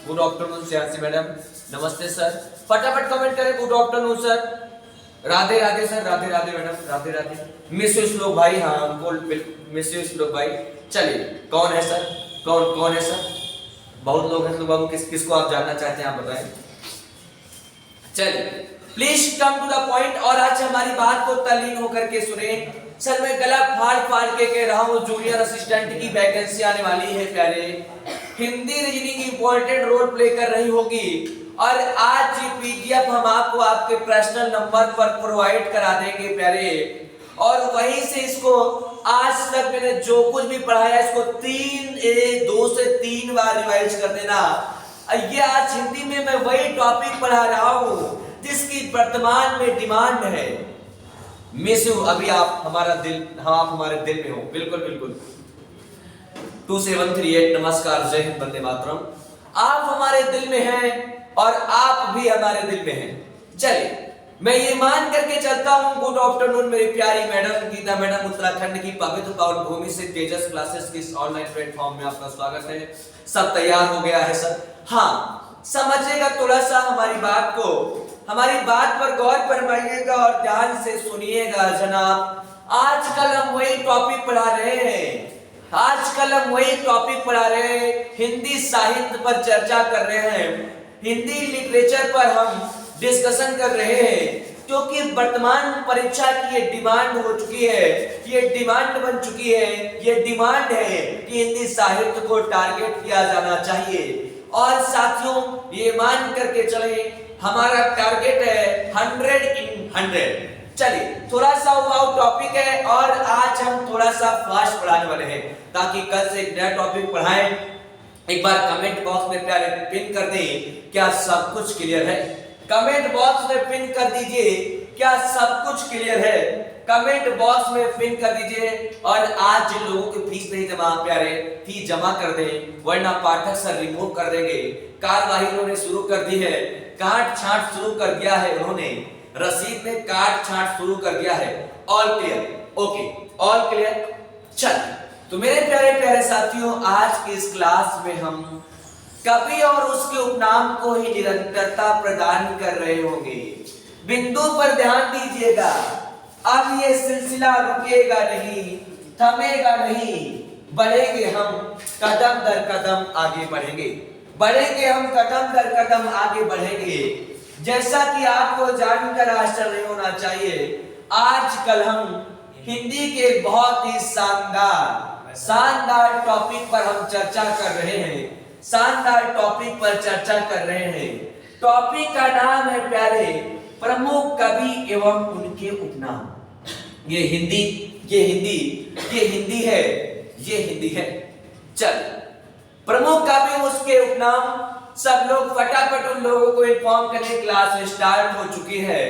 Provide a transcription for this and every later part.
Good afternoon Shreyanshi madam, नमस्ते sir. फटाफट comment करें good afternoon sir, Radhe Radhe sir, Radhe Radhe madam, Radhe Radhe. Miss you श्लोक भाई, हाँ मिस यू श्लोक भाई। चलिए कौन है सर, कौन है सर? बहुत लोग हैं श्लोक बाबू, किसको आप जानना चाहते हैं आप बताएं। चलिए please come to the point और आज हमारी बात को तल्लीन होकर के सुने। सर मैं गला फाड़ के कह रहा हूँ, जूनियर असिस्टेंट की वैकेंसी आने वाली है प्यारे। Hindi reasoning important role play कर रही होगी और आज ये पीडीएफ हम आपको आपके पर्सनल नंबर पर प्रोवाइड करा देंगे प्यारे। और वहीं से इसको आज तक मैंने जो कुछ भी पढ़ाया इसको 2 से 3 बार रिवाइज कर देना। ये आज हिंदी में मैं वही टॉपिक पढ़ा रहा हूँ जिसकी वर्तमान में डिमांड है। मिस यू, अभी आप हमारा दिल, हाँ आप हमारे दिल में हो, बिल्कुल बिल्कुल। 2738 नमस्कार, जय हिंद, वंदे मातरम। आप हमारे दिल में हैं और आप भी हमारे दिल में हैं। चलिए मैं ये मान करके चलता हूँ। गुड आफ्टरनून मेरी प्यारी मैडम गीता मैडम, उत्तराखंड की पवित्र पावन भूमि से तेजस क्लासेस की ऑनलाइन प्लेटफॉर्म में आपका स्वागत है। सब तैयार हो गया है सर? हाँ, समझिएगा थोड़ा सा हमारी बात को, हमारी बात पर गौर फरमाइएगा और ध्यान से सुनिएगा जनाब। आजकल हम वही टॉपिक पढ़ा रहे हैं, आजकल हम वही टॉपिक पढ़ा रहे हैं, हिंदी साहित्य पर चर्चा कर रहे हैं, हिंदी लिटरेचर पर हम डिस्कशन कर रहे हैं, क्योंकि वर्तमान परीक्षा की ये डिमांड हो चुकी है, ये डिमांड बन चुकी है, ये डिमांड है कि हिंदी साहित्य को टारगेट किया जाना चाहिए। और साथियों ये मान करके चले हमारा टारगेट है 100 in 100। चलिए थोड़ा सा वाव टॉपिक है और आज हम थोड़ा सा फास्ट पढ़ाने वाले हैं ताकि कल से एक नया टॉपिक पढ़ाएं। एक बार कमेंट बॉक्स में प्यारे पिन कर दें, क्या सब कुछ क्लियर है? कमेंट बॉक्स में पिन कर दीजिए, क्या सब कुछ क्लियर है? कमेंट बॉक्स में पिन कर दीजिए। और आज जिन लोगों की फीस नहीं जमा प्यारे, फीस जमा कर दें वरना पाठक सर रिमूव कर देंगे। कार्यवाही उन्होंने शुरू कर दी है, काट छांट शुरू कर दिया है उन्होंने, रसीद में काट छांट शुरू कर दिया है। All clear? Okay, all clear. चल तो मेरे प्यारे प्यारे साथियों, आज की इस क्लास में हम कवि और उसके उपनाम को ही निरंतरता प्रदान कर रहे होंगे। बिंदु पर ध्यान दीजिएगा, अब ये सिलसिला रुकेगा नहीं, थमेगा नहीं, बढ़ेंगे हम कदम दर कदम आगे बढ़ेंगे, बढ़ेंगे हम कदम दर कदम आगे बढ़ेंगे। जैसा कि आपको जानकर आश्चर्य नहीं होना चाहिए, आजकल हम हिंदी के बहुत ही शानदार टॉपिक पर हम चर्चा कर रहे हैं, शानदार टॉपिक पर चर्चा कर रहे हैं। टॉपिक का नाम है प्यारे प्रमुख कवि एवं उनके उपनाम। ये हिंदी है। चल प्रमुख कवि उसके उपनाम, सब लोग फटाफट उन लोगों को इन्फॉर्म करें। क्लास स्टार्ट हो चुकी है,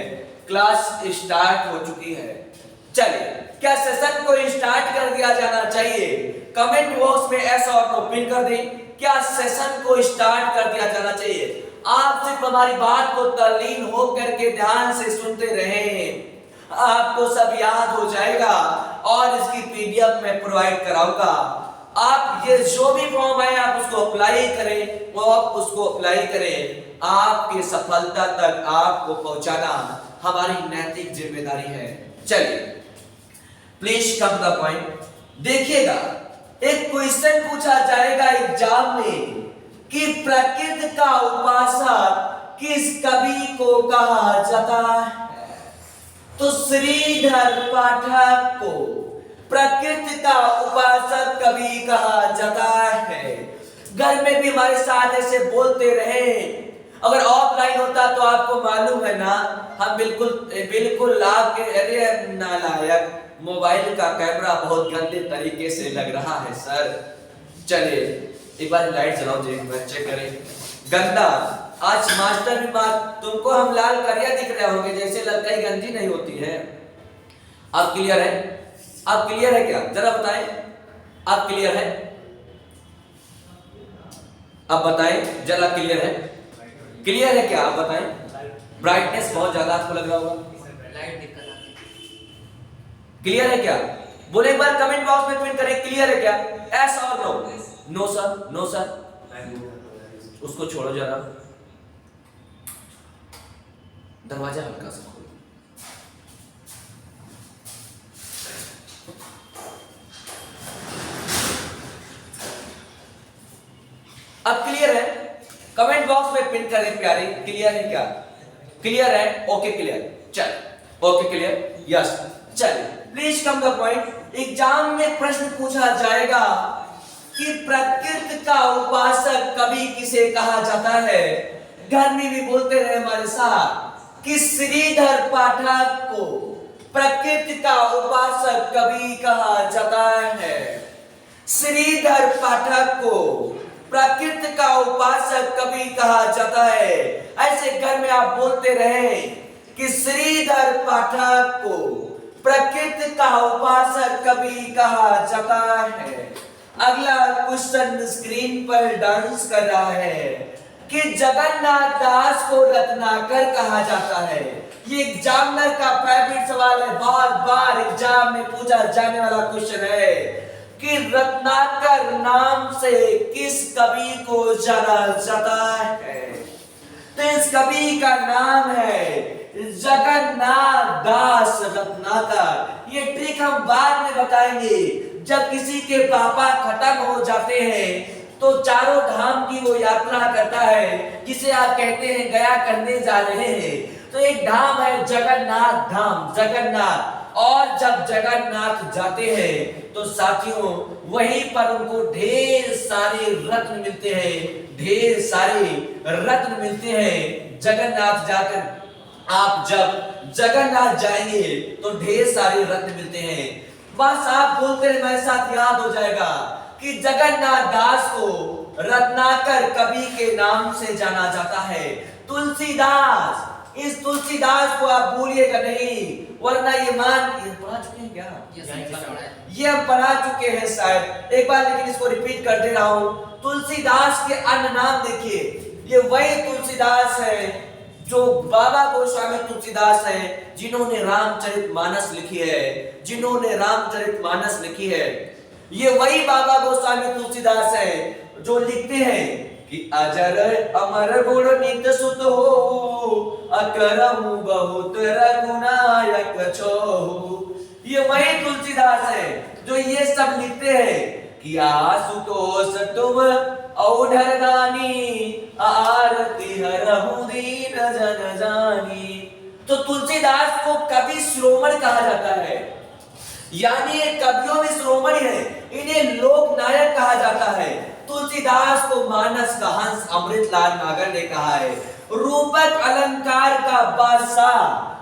क्लास स्टार्ट हो चुकी है। चलिए क्या सेशन को स्टार्ट कर दिया जाना चाहिए? कमेंट बॉक्स में एस और नो पिन कर दें। क्या सेशन को स्टार्ट कर दिया जाना चाहिए? आप सिर्फ हमारी बात को तल्लीन होकर के ध्यान से सुनते रहें, आपको सब याद हो जाएगा और इसकी पीडीएफ में प्रोवाइड कराऊंगा। आप ये जो भी फॉर्म है आप उसको अप्लाई करें, वो आप उसको अप्लाई करें। आपकी सफलता तक आपको पहुंचाना हमारी नैतिक जिम्मेदारी है। चलिए प्लीज कम द पॉइंट। देखिएगा एक क्वेश्चन पूछा जाएगा एग्जाम में कि प्रकृति का उपासक किस कवि को कहा जाता है? तो श्रीधर पाठक को प्रकृति का उपासक कवि कहा जाता है। घर में भी हमारे साथ ऐसे बोलते रहे। अगर ऑफलाइन होता तो आपको मालूम है ना, हम बिल्कुल आपके अरे नालायक, मोबाइल का कैमरा बहुत गंदे तरीके से लग रहा है सर। चलिए एक बार लाइट जलाओ, चेक करें। गंदा, आज मास्टर भी बात, तुमको हम लाल करिया दिख रहे होंगे, जैसे लगता है गंजी नहीं होती है। अब क्लियर है? अब क्लियर है क्या? जरा बताएं, अब क्लियर है? अब बताएं जरा, क्लियर है? क्लियर है क्या? आप बताएं। ब्राइटनेस बहुत ज्यादा आपको लग रहा होगा, क्लियर है क्या? बोले एक बार कमेंट बॉक्स में पिन करें, क्लियर है क्या? एस और no? No sir, no sir. उसको छोड़ो जरा, दरवाजा हल्का सा खोलो। अब क्लियर है? कमेंट बॉक्स में पिन करें प्यारे, क्लियर है क्या? क्लियर है? ओके क्लियर, चल ओके क्लियर, यस। चल please come the point. Exam में प्रश्न पूछा जाएगा कि प्रकृति का उपासक कवि किसे कहा जाता है? घर में भी बोलते रहे हमारे साथ कि श्रीधर पाठक को प्रकृति का उपासक कवि कहा जाता है। श्रीधर पाठक को प्रकृति का उपासक कवि कहा जाता है। ऐसे घर में आप बोलते रहे कि श्रीधर पाठक को प्रकृति का उपासक कवि कहा जाता है। अगला क्वेश्चन स्क्रीन पर डांस कर रहा है कि जगन्नाथ दास को रत्नाकर कहा जाता है। ये एग्जामिनर का फेवरेट सवाल है, बार बार एग्जाम में पूछा जाने वाला क्वेश्चन है कि रत्नाकर नाम से किस कवि को जाना जाता है? तो इस कवि का नाम है जगन्नाथ दास रत्नाकर। ये ट्रिक हम बाद में बताएंगे। जब किसी के पापा खत्म हो जाते हैं तो चारों धाम की वो यात्रा करता है, जिसे आप कहते हैं गया करने जा रहे हैं। तो एक धाम है जगन्नाथ धाम, जगन्नाथ। और जब जगन्नाथ जाते हैं तो साथियों वहीं पर उनको ढेर सारे रत्न मिलते हैं, ढेर सारे रत्न मिलते हैं। जगन्नाथ जाकर आप जब जगन्नाथ जाएंगे तो ढेर सारे रत्न मिलते हैं। बस आप बोलते रहे, मेरे साथ याद हो जाएगा कि जगन्नाथ दास को रत्नाकर कवि के नाम से जाना जाता है। तुलसीदास, इस तुलसीदास को आप भूलिएगा नहीं, वरना ये पढ़ा चुके हैं क्या? ये हम पढ़ा चुके हैं शायद, एक बार लेकिन इसको रिपीट कर दे रहा हूं। तुलसीदास के अन्य नाम देखिए, ये वही तुलसीदास है जो बाबा गोस्वामी तुलसीदास हैं, जिन्होंने रामचरितमानस लिखी है, जिन्होंने रामचरितमानस लिखी है। ये वही बाबा गोस्वामी तुलसीदास हैं जो लिखते हैं कि अजर अमर गुण नित सुत हो, अकरहु बहुत रघुनायक छोहु। ये वही तुलसीदास है जो ये सब लिखते हैं कि आशुतोष तुम औढ़ दानी, आरती हरहु दीन जन जानी। तो तुलसीदास को कवि शिरोमणि कहा जाता है, यानी ये कवियों में शिरोमणि है, इन्हें लोक नायक कहा जाता है। तुलसीदास को मानस का हंस अमृतलाल नागर ने कहा है। रूपक अलंकार का बादशाह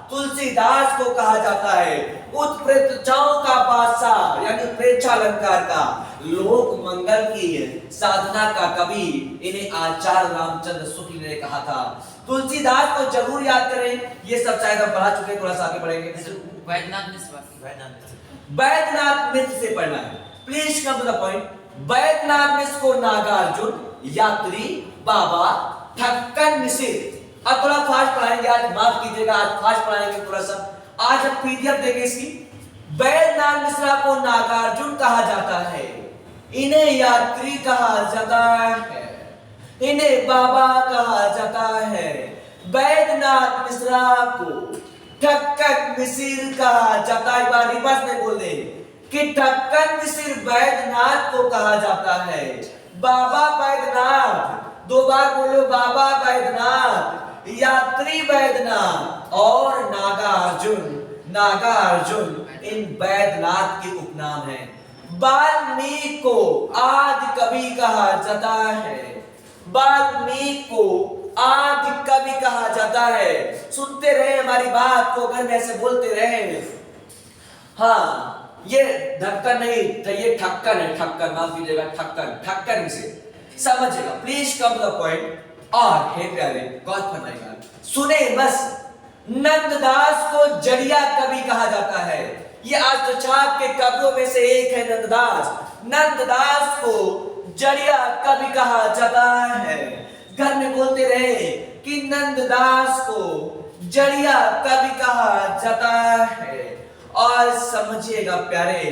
तुलसीदास को कहा जाता है। उत्प्रेक्षाओं का बादशाह यानी प्रेक्षा अलंकार का, लोक मंगल की साधना का कवि इन्हें आचार्य रामचंद्र शुक्ल ने कहा था। तुलसीदास को जरूर याद करें, ये सब शायद हम पढ़ा चुके हैं, थोड़ा सा आगे पढ़ेंगे। वैद्यनाथ मिश्र से पढ़ना है, please come to the point. Vaidyanath Mishra को नागार्जुन, यात्री, बाबा, ठक्कर मिश्र। अब थोड़ा फास्ट पढ़ाएंगे आज, माफ कीजिएगा आज फास्ट पढ़ाएंगे थोड़ा सा। आज हम पीडीएफ देंगे इसकी। वैद्यनाथ मिश्रा को नागार्जुन कहा जाता है, इन्हें यात्री कहा जाता है, इन्हें बाबा कहा जाता है। वैद्यनाथ मिश्रा को ठक्कर मिश्र कहा जाता है। एक बार रिवर्स में बोल दे कि ठक्कर मिश्र वैद्यनाथ को कहा जाता है। बाबा वैद्यनाथ, दो बार बोलो, बाबा वैद्यनाथ, यात्री वैद्यनाथ और नागार्जुन। नागार्जुन इन वैद्यनाथ के उपनाम हैं। वाल्मीकि को आदि कवि कहा जाता है, वाल्मीकि को आदि कवि कहा जाता है। सुनते रहे हमारी बात को, अगर ऐसे बोलते रहे। हाँ, ये ढक्कन नहीं, ये ठक्कर है, ठक्कर, माफ कीजिएगा, ठक्कर, ठक्कर में से समझिएगा, प्लीज कम द पॉइंट। और हे प्यारे, गौर फरमाइएगा, सुने बस। नंददास को जड़िया कवि कहा जाता है। ये अष्टछाप के कवियों में से एक है नंददास। नंददास को जड़िया कवि कहा जाता है। घर में बोलते रहे कि नंददास को जड़िया कवि कहा जाता है। और समझिएगा प्यारे,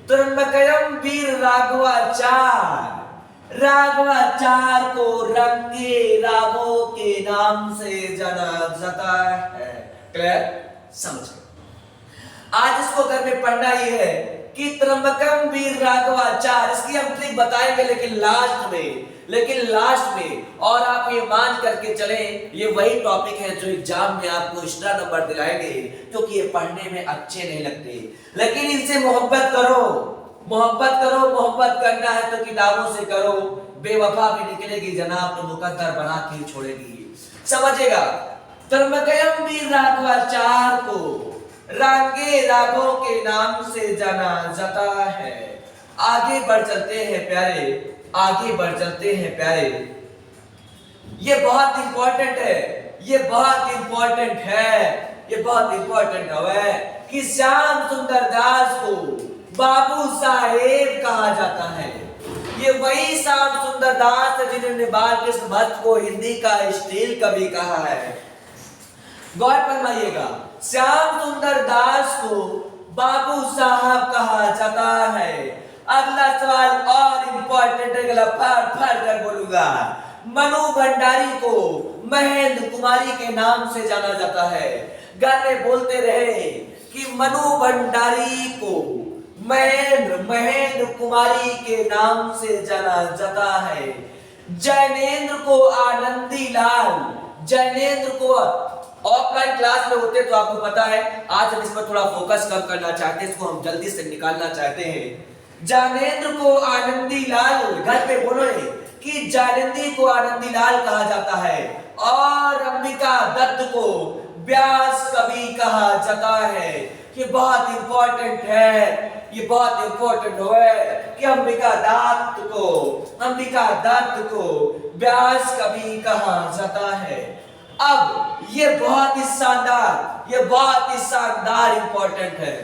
त्र्यंबकयम वीर राघवाचार्य, राघवाचार को रंगे रागों के नाम से जाना जाता है। क्लियर? समझ गए? आज इसको घर में पढ़ना ही है कि त्र्यंबकम वीर राघवाचार, इसकी हम ट्रिक बताएंगे लेकिन लास्ट में और आप ये मान करके चले, ये वही टॉपिक है जो एग्जाम में आपको एक्स्ट्रा नंबर दिलाएंगे, क्योंकि ये पढ़ने में अच्छे नहीं लगते। लेकिन इनसे मोहब्बत करो, मोहब्बत करना है तो किताबों से करो, बेवफा भी निकलेगी जनाब तो मुकद्दर बना के छोड़ेगी। समझेगा? त्र्यंबकम वीर राघवाचार को रंगे रागों के नाम से जाना जाता है। आगे बढ़ चलते हैं प्यारे, ये बहुत इंपॉर्टेंट है कि श्याम सुंदर दास को बाबू साहेब कहा जाता है। ये वही श्याम सुंदर दास है जिन्होंने बालकृष्ण भट्ट को हिंदी का स्टील कवि कहा है। गौर फरमाइएगा, श्याम सुंदर दास को बाबू साहब कहा जाता है। अगला सवाल और इंपॉर्टेंट है, फर कर बोलूंगा। मनु भंडारी को महेंद्र कुमारी के नाम से जाना जाता है। घर में बोलते रहे कि मनु भंडारी को महेंद्र कुमारी के नाम से जाना जाता है। जैनेन्द्र को ऑफलाइन क्लास में होते तो आपको पता है, आज हम इस पर थोड़ा फोकस कम करना चाहते हैं, इसको हम जल्दी से निकालना चाहते हैं। ज्ञानेंद्र को आनंदी लाल, घर पे बोलो कि ज्ञानेंद्र को आनंदी लाल कहा जाता है। और अंबिका दत्त को व्यास कवि कहा जाता है। ये बहुत इंपॉर्टेंट है कि अंबिका दत्त को व्यास कवि कहा जाता है। अब ये बहुत ही शानदार इंपॉर्टेंट है,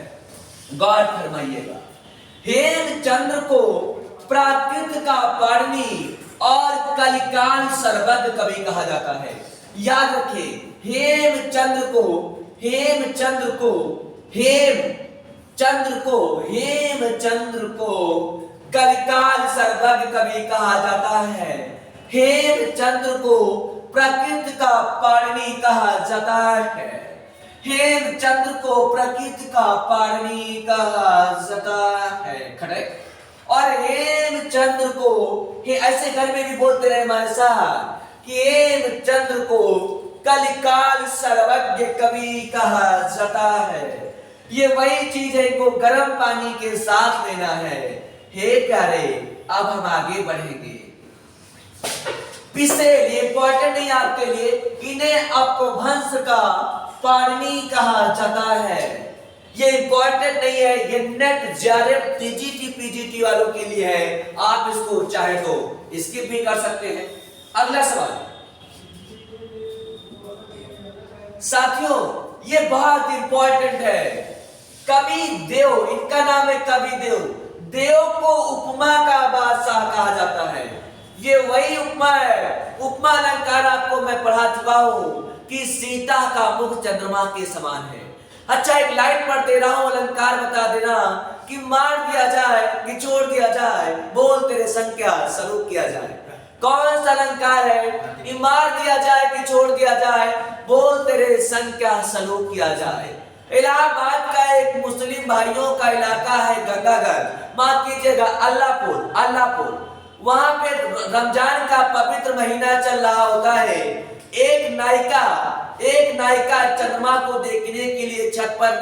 गौर फरमाइएगा। हेमचंद्र को प्राकृत का पाणिनि और कलिकाल सर्वज्ञ कवि कहा जाता है। याद रखिए, हेमचंद्र को कलिकाल सर्वज्ञ कवि कहा जाता है। हेमचंद्र को प्रकृति का पाणिनि कहा जाता है। हेमचंद्र को प्रकृति का पाणिनि कहा जाता है। करेक्ट? और हेमचंद्र को ऐसे घर में भी बोलते रहे हमारे साथ कि हेमचंद्र को कलिकाल सर्वज्ञ कवि कहा जाता है। ये वही चीज है, इनको गर्म पानी के साथ लेना है। हे प्यारे, अब हम आगे बढ़ेंगे। ये इंपॉर्टेंट नहीं आपके लिए, इन्हें अपभ्रंश का पाणिनि कहा जाता है। ये इंपॉर्टेंट नहीं है, ये नेट जेआरएफ टीजीटी पीजीटी वालों के लिए है। आप इसको चाहे तो स्किप भी कर सकते हैं। अगला सवाल साथियों, ये बहुत इंपॉर्टेंट है। कवि देव, इनका नाम है कवि देव। देव को उपमा का बादशाह कहा जाता है। ये वही उपमा है, उपमा अलंकार आपको मैं पढ़ा चुका हूं कि सीता का मुख चंद्रमा के समान है। अच्छा, एक लाइन पढ़ दे रहा हूं, अलंकार बता देना कि मार दिया जाए कि छोड़ दिया जाए, बोल तेरे संग क्या सलूक किया जाए। कौन सा अलंकार है? कि मार दिया जाए कि छोड़ दिया जाए, बोल तेरे संग क्या सलूक किया जाए। इलाहाबाद का एक मुस्लिम भाइयों का इलाका है गंगागढ़, माफ कीजिएगा अल्लाहपुर। वहां पे रमजान का पवित्र महीना चल रहा होता है। एक नायिका चंद्रमा को देखने के लिए छत पर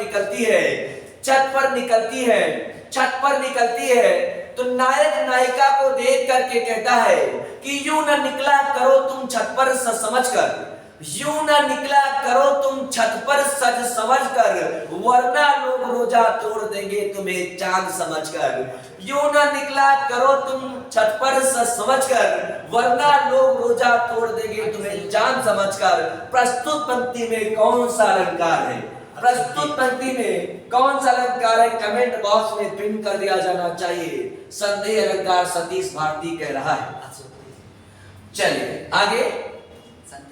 निकलती है तो नायक नायिका को देख करके कहता है कि यूं न निकला करो तुम छत पर सज समझ कर, वरना लोग रोजा तोड़ देंगे तुम्हें चांद समझकर। यूं न निकला करो तुम छत पर सज समझ कर, वरना लोग रोजा तोड़ देंगे तुम्हें चांद समझकर। प्रस्तुत पंक्ति में कौन सा अलंकार है? कमेंट बॉक्स में पिन कर दिया जाना चाहिए। संदेह अलंकार सतीश भारती कह रहा है। चलिए आगे।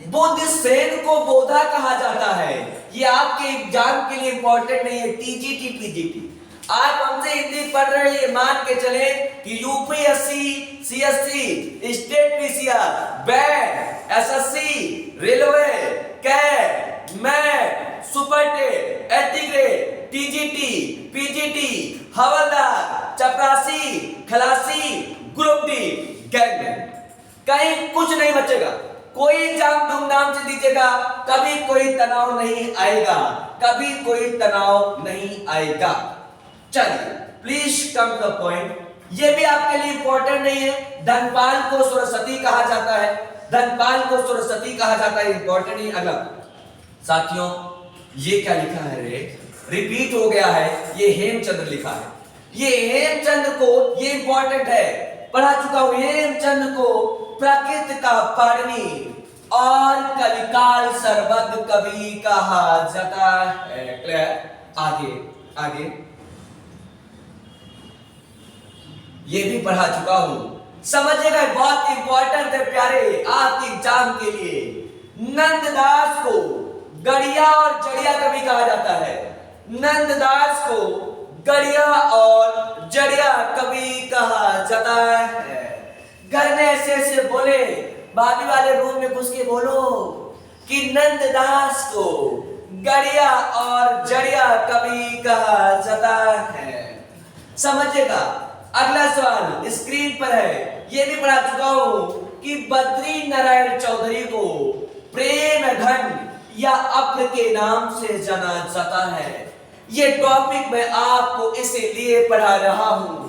बुद्धसेन को बोधा कहा जाता है। ये आपके एग्जाम के लिए इंपॉर्टेंट नहीं है, टीजीटी पीजीटी। आप हमसे हिंदी पढ़ रहे हैं, ये मान के चले कि UPSC, CSC, state PCR, bank, SSC, railway, CAT, MAT, super TET, एटीग्रेड, टीजीटी, पीजीटी, हवलदार, चपरासी, खलासी, ग्रुप डी, गैंगमैन, कहीं कुछ नहीं बचेगा। कोई एग्जाम धूमधाम से दीजिएगा, कभी कोई तनाव नहीं आएगा, कभी कोई तनाव नहीं आएगा। चलिए please come to the point. ये भी आपके लिए इंपॉर्टेंट नहीं है। धनपाल को सरस्वती कहा जाता है, धनपाल को सरस्वती कहा जाता है, इंपॉर्टेंट नहीं। अगला साथियों, ये क्या लिखा है रे, रिपीट हो गया है, ये हेमचंद्र लिखा है। ये हेमचंद्र को, ये इंपॉर्टेंट है, पढ़ा चुका हूं। हेमचंद्र को प्रकृति का पाणिनि और कलिकाल सर्वज्ञ कवि कहा जाता है। क्लियर? आगे आगे ये भी पढ़ा चुका हूं, समझिएगा, बहुत इंपॉर्टेंट है प्यारे आपके एग्जाम के लिए। नंददास को गड़िया और जड़िया कवि कहा जाता है। नंददास को गड़िया और जड़िया कवि कहा जाता है। घर में ऐसे ऐसे बोले, भाभी वाले रूम में घुस के बोलो कि नंददास को गड़िया और जड़िया कवि कहा जाता है। समझिएगा। अगला सवाल स्क्रीन पर है, ये भी पढ़ा चुका हूं कि बद्री नारायण चौधरी को प्रेम घन या अप्र के नाम से जाना जाता है। ये टॉपिक मैं आपको इसीलिए पढ़ा रहा हूं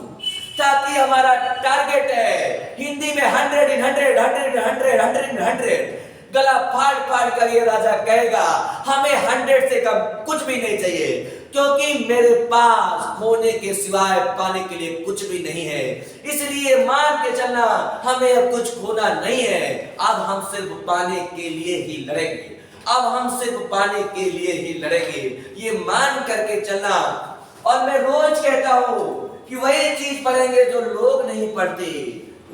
ताकि हमारा टारगेट है हिंदी में 100 in 100, 100 in 100, 100 in 100। गला फाड़ फाड़ कर ये राजा कहेगा हमें 100 से कम कुछ भी नहीं चाहिए, क्योंकि मेरे पास खोने के सिवाय पाने के लिए कुछ भी नहीं है। इसलिए मान के चलना हमें अब कुछ खोना नहीं है, अब हम सिर्फ पाने के लिए ही लड़ेंगे, अब हम सिर्फ पाने के लिए ही लड़ेंगे, ये मान करके चलना। और मैं रोज कहता हूं कि वही चीज पढ़ेंगे जो लोग नहीं पढ़ते।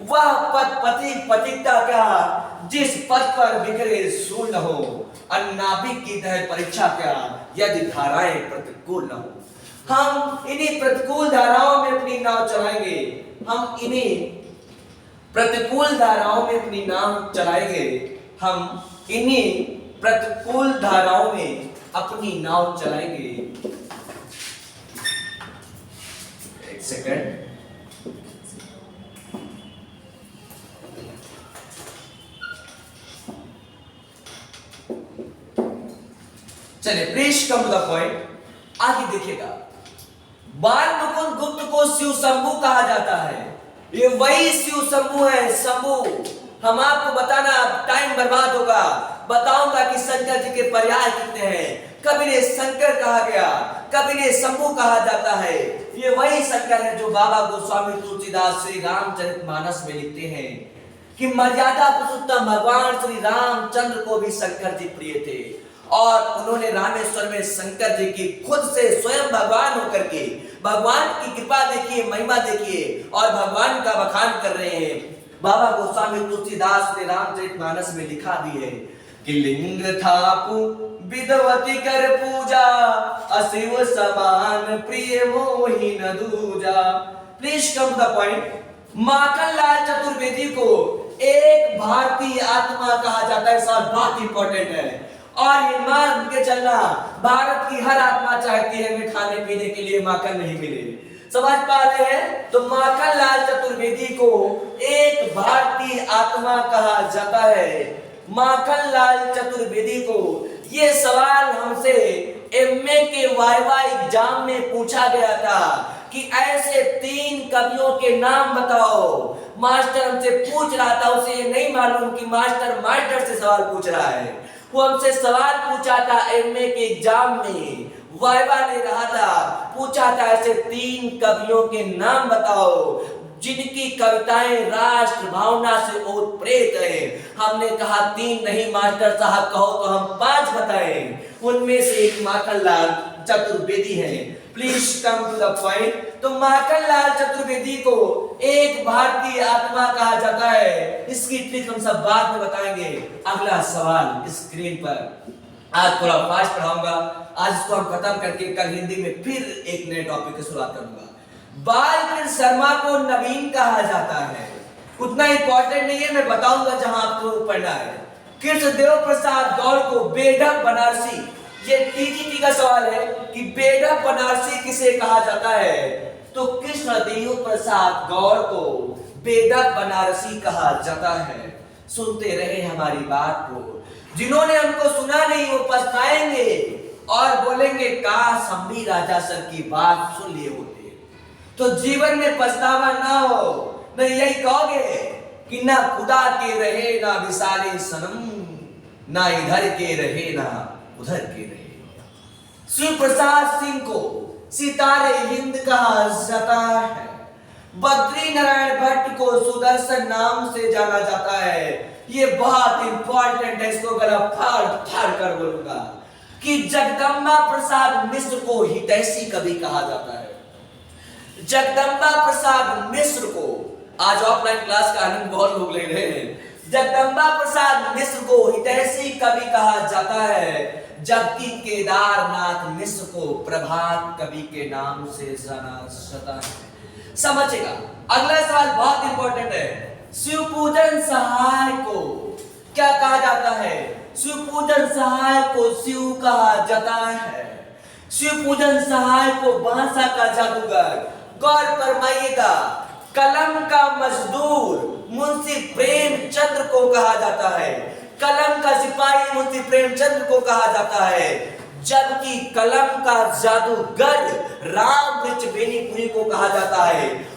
वह पद पति पतिता क्या जिस पद पर बिखरे सूल न हो, अन्नाभिक की तह परीक्षा क्या यदि धाराएं प्रतिकूल न हो। हम इन्हीं प्रतिकूल धाराओं में अपनी नाव चलाएंगे, हम इन्हीं प्रतिकूल धाराओं में अपनी नाव चलाएंगे, हम इन्हीं प्रतिकूल धाराओं में अपनी नाव चलाएंगे। एक सेकंड, चलिए please come to the point. आगे देखिएगा, बाल मुकुंद गुप्त को शिव शंभु कहा जाता है। ये वही शिव शंभु है, शंभु। हम आपको बताना टाइम बर्बाद होगा, बताऊंगा कि शंकर जी के पर्याय कितने हैं। कभी ने शंकर कहा गया, कभी ने शंभु कहा जाता है। ये वही शंकर है जो बाबा गोस्वामी तुलसीदास श्री रामचरितमानस में लिखते हैं कि मर्यादा पुरुषोत्तम भगवान श्री रामचंद्र को भी शंकर जी प्रिय थे, और उन्होंने रामेश्वर में शंकर जी की खुद से स्वयं भगवान होकर के भगवान की कृपा देखिए, महिमा देखिए, और भगवान का बखान कर रहे हैं। बाबा गोस्वामी तुलसीदास ने रामचरितमानस में लिखा भी है कि लिंग थापु विदवती कर पूजा, अशिव समान प्रिय मोहि न दूजा। Please come to the point. Makhanlal Chaturvedi को एक भारतीय आत्मा कहा जाता है। सवाल बहुत इंपॉर्टेंट है, और ये मान के चलना भारत की हर आत्मा चाहती है कि खाने पीने के लिए माखन नहीं मिले। समझ पा रहे हैं? तो माखनलाल चतुर्वेदी को एक भारतीय आत्मा कहा जाता है। माखनलाल चतुर्वेदी को ये सवाल हमसे एमए के वाइवा एग्जाम में पूछा गया था कि ऐसे 3 कवियों के नाम बताओ। मास्टर हमसे पूछ रहा था, उसे ये नहीं मालूम कि मास्टर से सवाल पूछ रहा है। वो हमसे सवाल पूछा था एमए के एग्जाम में, वाइवा ने रहा था, पूछा था ऐसे 3 कवियों के नाम बताओ जिनकी कविताएं राष्ट्र भावना से ओतप्रोत है। हमने कहा 3 नहीं मास्टर साहब, कहो तो हम 5 बताएं। उनमें से एक माखनलाल चतुर्वेदी है। Please come to the point. तो माखनलाल चतुर्वेदी को एक भारतीय आत्मा कहा जाता है। इसकी ट्रिक हम सब बाद में बताएंगे। अगला सवाल स्क्रीन पर, आज थोड़ा फास्ट पढ़ाऊंगा। आज इसको हम खत्म करके कल हिंदी में फिर एक नए टॉपिक की शुरुआत करूंगा। बालकृष्ण शर्मा को नवीन कहा जाता है, उतना इंपॉर्टेंट नहीं है, मैं बताऊंगा जहां आपको पढ़ना है। कृष्णदेव प्रसाद गौड़ को बेढप बनारसी, ये टीजीटी का सवाल है कि बेढप बनारसी किसे कहा जाता है, तो कृष्णदेव प्रसाद गौड़ को बेढप बनारसी कहा जाता है। सुनते रहे हमारी बात को, जिन्होंने हमको सुना नहीं वो पछताएंगे और बोलेंगे काश हम भी राजा सर की बात सुन लिए होते। तो जीवन में पछतावा ना हो, नहीं यही कहोगे कि ना खुदा के रहे ना विसारे सनम, ना इधर के रहे ना उधर के रहे। शिव प्रसाद सिंह को सितारे हिंद कहा जाता है। बद्री नारायण भट्ट को सुदर्शन नाम से जाना जाता है। ये बहुत इंपॉर्टेंट है, इसको गला फाड़ फाड़ कर बोलूंगा कि जगदम्बा प्रसाद मिश्र को हितैषी कवि कहा जाता है। जगदम्बा प्रसाद मिश्र को, आज ऑफलाइन क्लास का आनंद बहुत लोग ले रहे हैं, जगदम्बा प्रसाद मिश्र को हितैषी कवि कहा जाता है, जबकि केदारनाथ मिश्र को प्रभात कवि के नाम से जाना जाता है। समझेगा। अगला सवाल बहुत इंपॉर्टेंट है। शिवपूजन सहाय को क्या कहा जाता है? शिवपूजन सहाय को शिव कहा जाता है। शिवपूजन सहाय को भाषा का जादूगर, गौर फरमाइएगा, कलम का मजदूर मुंशी प्रेमचंद्र को कहा जाता है। कलम का सिपाही मुंशी प्रेमचंद्र को कहा जाता है, जबकि कलम का जादूगर रामवृक्ष बेनीपुरी को कहा जाता है।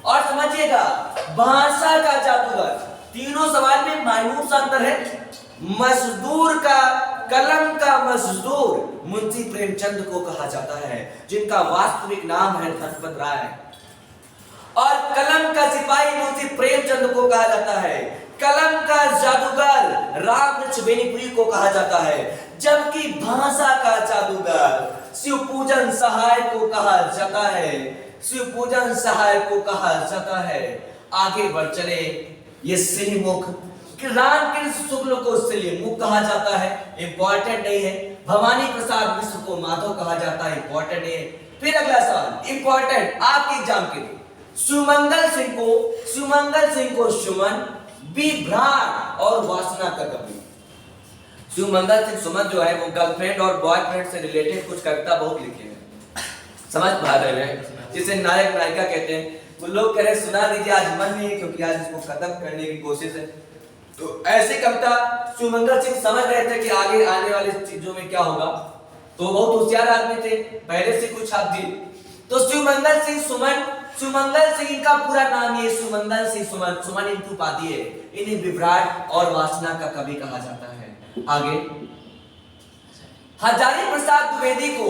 और समझिएगा, भाषा का जादूगर, तीनों सवाल में मायूस अंतर है। मजदूर का, कलम का मजदूर मुंशी प्रेमचंद को कहा जाता है, जिनका वास्तविक नाम है धनपत राय। और कलम का सिपाही मुंशी प्रेमचंद को कहा जाता है। कलम का जादूगर रामवृक्ष बेनीपुरी को कहा जाता है, जबकि भाषा का जादूगर शिवपूजन सहाय को कहा जाता है। शिवपूजन सहाय को कहा जाता है। आगे बढ़ चले। ये सिलीमुख, रामकृष्ण शुक्ल को सिलीमुख कहा जाता है, इंपॉर्टेंट नहीं है। भवानी प्रसाद मिश्र को माधव कहा जाता है, इंपॉर्टेंट नहीं है। फिर अगला सवाल इंपॉर्टेंट आपके एग्जाम के लिए। सुमंगल सिंह को सुमन, विभ्राट और वासना का कवि। सुमंगल सिंह सुमन जो है वो गर्लफ्रेंड और बॉयफ्रेंड से रिलेटेड कुछ कविता बहुत लिखे हैं, समझ पा रहे हैं, जिसे नायक नायिका कहते हैं। वो लोग कह रहे सुना दीजिए, आज मन नहीं है क्योंकि आज इसको खत्म करने की कोशिश है। तो ऐसी कविता सुमंगल सिंह समझ रहे थे कि आगे आने वाली चीजों में क्या होगा, तो बहुत होशियार आदमी थे, पहले से कुछ छाप दी। तो सुमंगल सिंह सुमन, सुमंगल सिंह का पूरा नाम ये सुमंगल सिंह सुमन, सुमन इनकी उपाधि है। इन्हें विभ्राट और वासना का कवि कहा जाता है। आगे, हजारी प्रसाद द्विवेदी को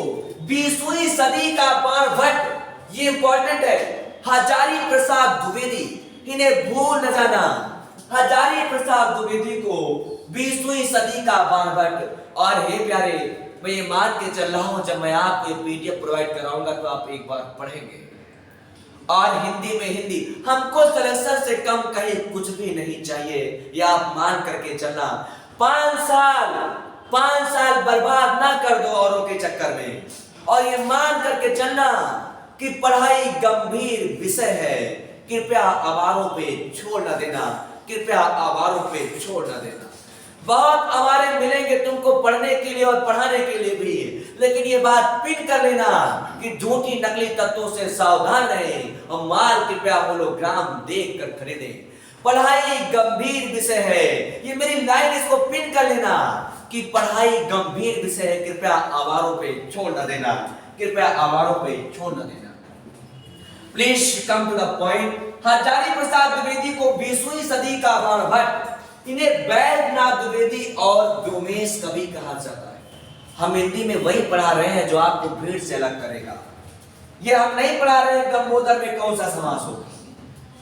20वीं सदी का बाणभट्ट, ये इंपॉर्टेंट है। हजारी प्रसाद द्विवेदी, इन्हें भूल न जाना। हजारी प्रसाद द्विवेदी को 20वीं सदी का बाणभट्ट। और हे प्यारे, मैं ये मान के चल रहा हूं, जब मैं आपको ये पीडीएफ प्रोवाइड कराऊंगा तो आप एक बार पढ़ेंगे। और हिंदी में हिंदी, हमको सलेक्शन से कम कहीं कुछ भी नहीं चाहिए, ये आप मान करके चलना। 5 साल बर्बाद ना कर दो औरों के चक्कर में, और ये मान करके चलना कि पढ़ाई गंभीर विषय है। कृपया आवारों पे छोड़ ना देना, कृपया आवारों पे छोड़ ना देना। बहुत आवारे मिलेंगे तुमको पढ़ने के लिए और पढ़ाने के लिए भी, लेकिन ये बात पिन कर लेना कि झूठी नकली तत्वों से सावधान रहें और माल कृपया होलोग्राम देख कर खरीदें। पढ़ाई गंभीर विषय है, ये मेरी लाइन, इसको पिन कर लेना कि पढ़ाई गंभीर विषय है। कृपया आवारों पे छोड़ न देना, कृपया आवारों पे छोड़ न देना। Please come to the point. Hazari Prasad Dwivedi को 20वीं सदी का बाणभट्ट, इन्हें वैद्यनाथ द्विवेदी और व्योमेश कवि कहा जाता है। हम हिंदी में वही पढ़ा रहे हैं जो आपको भीड़ से अलग करेगा। ये हम नहीं पढ़ा रहे हैं गंगोदर में कौन सा समास होगा।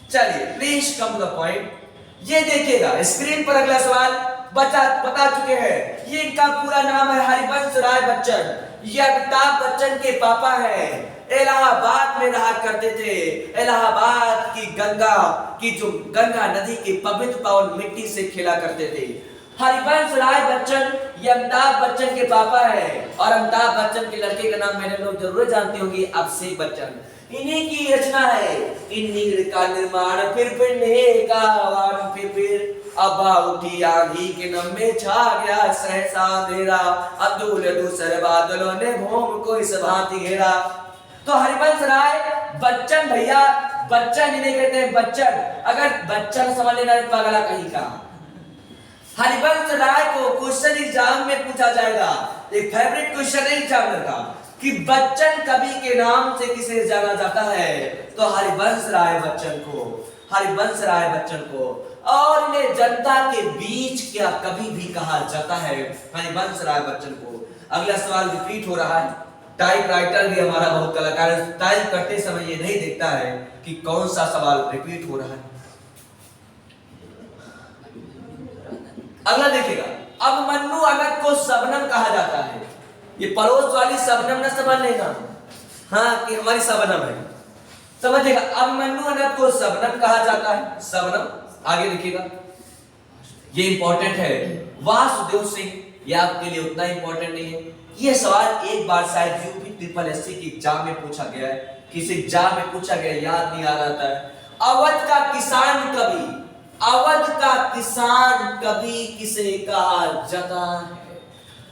चलिए please come to the point. ये देखिएगा स्क्रीन पर अगला सवाल बता चुके हैं। ये इनका पूरा नाम है हरिवंश राय बच्चन। ये अमिताभ बच्चन के पापा हैं। इलाहाबाद में रहा करते थे। इलाहाबाद की गंगा की जो गंगा नदी की पवित्र पावन मिट्टी से खेला करते थे। हरिवंश राय बच्चन ये अमिताभ बच्चन के पापा है और अमिताभ बच्चन के लड़के का नाम मैंने लोग जरूर जानते होंगे, अभिषेक बच्चन। इन्हीं की रचना है, इन्हीं का निर्माण, फिर का आह्वान, फिर अबा उठी आंधी के नम्मे छा गया सहसा अंधेरा, अब्दुल दूसर बादलों ने भूम को इस भांति घेरा। तो हरिवंश राय बच्चन भैया, बच्चन इन्हें कहते हैं बच्चन। अगर बच्चन समझ लेना पगला कहीं का। हरिवंश राय को क्वेश्चन एग्जाम में पूछा जाएगा, एक फेवरेट क्वेश्चन है एग्जामिनर का, कि बच्चन कवि के नाम से किसे जाना जाता है, तो हरिवंश राय बच्चन को, हरिवंश राय बच्चन को। और इन्हें जनता के बीच क्या कभी भी कहा जाता है, हरिवंश राय बच्चन को। अगला सवाल रिपीट हो रहा है। टाइपराइटर भी हमारा बहुत कलाकार है, टाइप करते समय ये नहीं देखता है कि कौन सा सवाल रिपीट हो रहा है। अगला देखिएगा, अब मन्नू अनक को शबनम कहा जाता है। ये पड़ोस वाली शबनम न समझ लेना, हाँ कि हमारी शबनम है, समझिएगा। अब मन्नू अनक को शबनम कहा जाता है, शबनम। आगे देखिएगा, ये इंपॉर्टेंट है। वासुदेव सिंह, ये आपके लिए उतना इंपॉर्टेंट नहीं है। ये सवाल एक बार शायद यूपी ट्रिपल एससी की एग्जाम में पूछा गया है, किसी एग्जाम में पूछा गया, याद नहीं आ रहा था। अवध का किसान कवि, अवध का किसान कवि किसे कहा जाता है,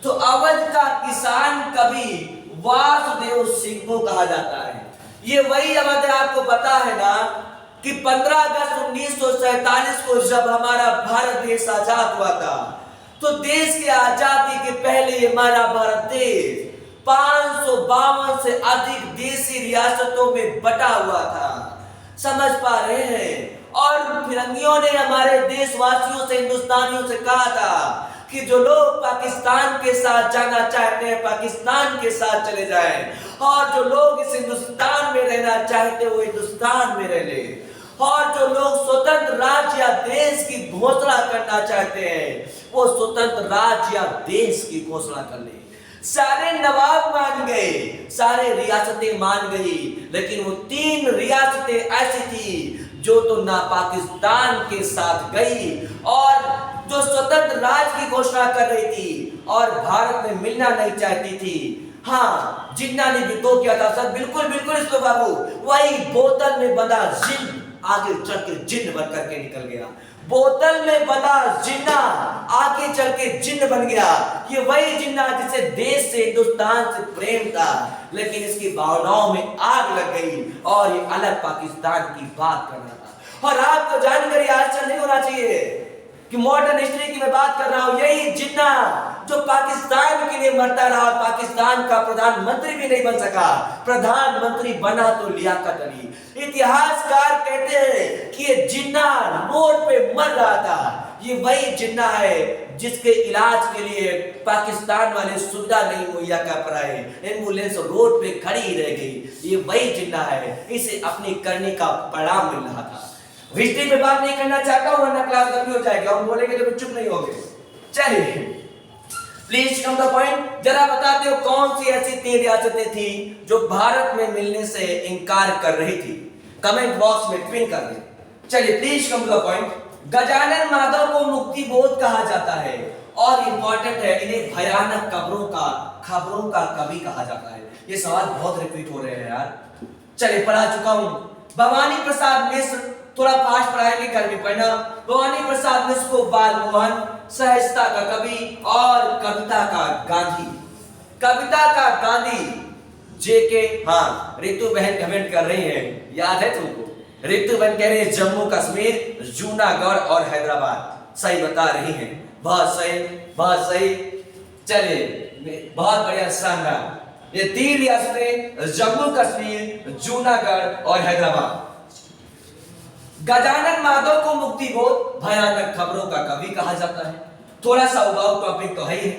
तो अवध का किसान कवि वासुदेव सिंह को कहा जाता है। ये वही अवध है, आपको पता है ना कि 15 अगस्त 1947 को जब हमारा भारत देश आजाद हुआ था, तो देश की आजादी के पहले हमारा भारत देश 552 से अधिक देशी रियासतों में बटा हुआ था, समझ पा रहे हैं। और फिरंगियों ने हमारे देशवासियों से, हिंदुस्तानियों से कहा था कि जो लोग पाकिस्तान के साथ जाना चाहते हैं पाकिस्तान के साथ चले जाएं, और जो लोग इस हिंदुस्तान में रहना चाहते हैं वो हिंदुस्तान में रह ले, और जो लोग स्वतंत्र राज्य या देश की घोषणा करना चाहते हैं वो स्वतंत्र राज्य या देश की घोषणा कर ले। सारे नवाब मान गए, सारे रियासतें मान गई, लेकिन वो 3 रियासतें ऐसी थी जो तो ना पाकिस्तान के साथ गई और जो स्वतंत्र राज्य की घोषणा कर रही थी और भारत में मिलना नहीं चाहती थी। हाँ, जिन्ना ने विद्रोह किया था सर, बिल्कुल बिल्कुल इसको बाबू, वही बोतल में बंधा जिन्न आगे चल के जिन्न बन करके निकल गया। बोतल में बंधा जिन्ना आगे चल के जिन्न बन गया। ये वही जिन्ना जिसे देश से, हिंदुस्तान से प्रेम था, लेकिन इसकी भावनाओं में आग लग गई और ये अलग पाकिस्तान की बात कर रहा था। और आपको जानकारी आश्चर्य नहीं होना चाहिए कि मॉडर्न हिस्ट्री की मैं बात कर रहा हूं, यही जिन्ना जो पाकिस्तान के लिए मरता रहा, पाकिस्तान का प्रधानमंत्री भी नहीं बन सका, प्रधानमंत्री बना तो लियाकत अली। इतिहासकार कहते हैं कि ये जिन्ना रोड पे मर रहा था। ये वही जिन्ना है जिसके इलाज के लिए पाकिस्तान वाले सुविधा नहीं मुहैया कर पाए, एम्बुलेंस रोड पे खड़ी रह गई। ये वही जिन्ना है, इसे अपनी करने का परिणाम मिल रहा था। हिस्ट्री पे बात नहीं करना चाहता हूं वरना क्लास गर्मी हो जाएगी, हम बोलेंगे तो चुप नहीं होंगे। चलिए प्लीज कम द पॉइंट, जरा बताते हो कौन सी ऐसी 3 रियासतें थी जो भारत में मिलने से इनकार कर रही थी, कमेंट बॉक्स में पिन कर दें। चलिए please come the point. Gajanan Madhav को मुक्ति बोध कहा जाता है और इंपॉर्टेंट है, इन्हें भयानक खबरों का कवि कहा जाता है। ये सवाल बहुत रिपीट हो रहे हैं यार। चलिए पढ़ा चुका हूं। भवानी प्रसाद मिश्र, थोड़ा फास्ट पढ़ाएंगे, कर भी पढ़ना। भवानी प्रसाद मिश्र को बाल मोहन, सहजता का कवि और कविता का गांधी, कविता का गांधी जेके। हाँ, रितु बहन कमेंट कर रही हैं, याद है तुमको? रितु बहन कह रही है जम्मू कश्मीर, जूनागढ़ और हैदराबाद। सही बता रही हैं, बहुत सही, बहुत सही। चलिए बहुत बढ़िया, शानदार। ये 3 रियासतें जम्मू कश्मीर, जूनागढ़ और हैदराबाद। गजानन माधव को मुक्ति बोध, भयानक खबरों का कवि कहा जाता है। थोड़ा सा उबाऊ टॉपिक तो है ही है,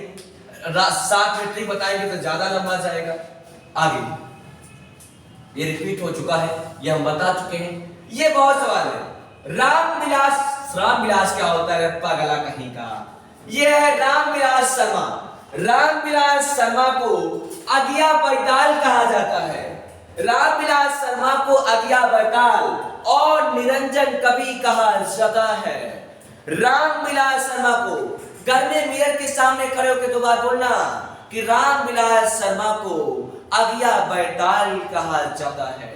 7 मिनट बताएंगे तो ज्यादा लंबा जाएगा। आगे ये रिपीट हो चुका है, ये हम बता चुके हैं। ये बहुत सवाल है। रामविलास क्या होता है पागला कहीं का? ये है रामविलास शर्मा। रामविलास शर्मा को अगिया बैताल कहा जाता है। रामविलास शर्मा को अगिया बैताल और निरंजन कवि कहा जाता है। रामविलास शर्मा को घर में मिरर के सामने खड़े होकर दो बार बोलना कि राम विलास शर्मा को अगिया बैताल कहा जाता है।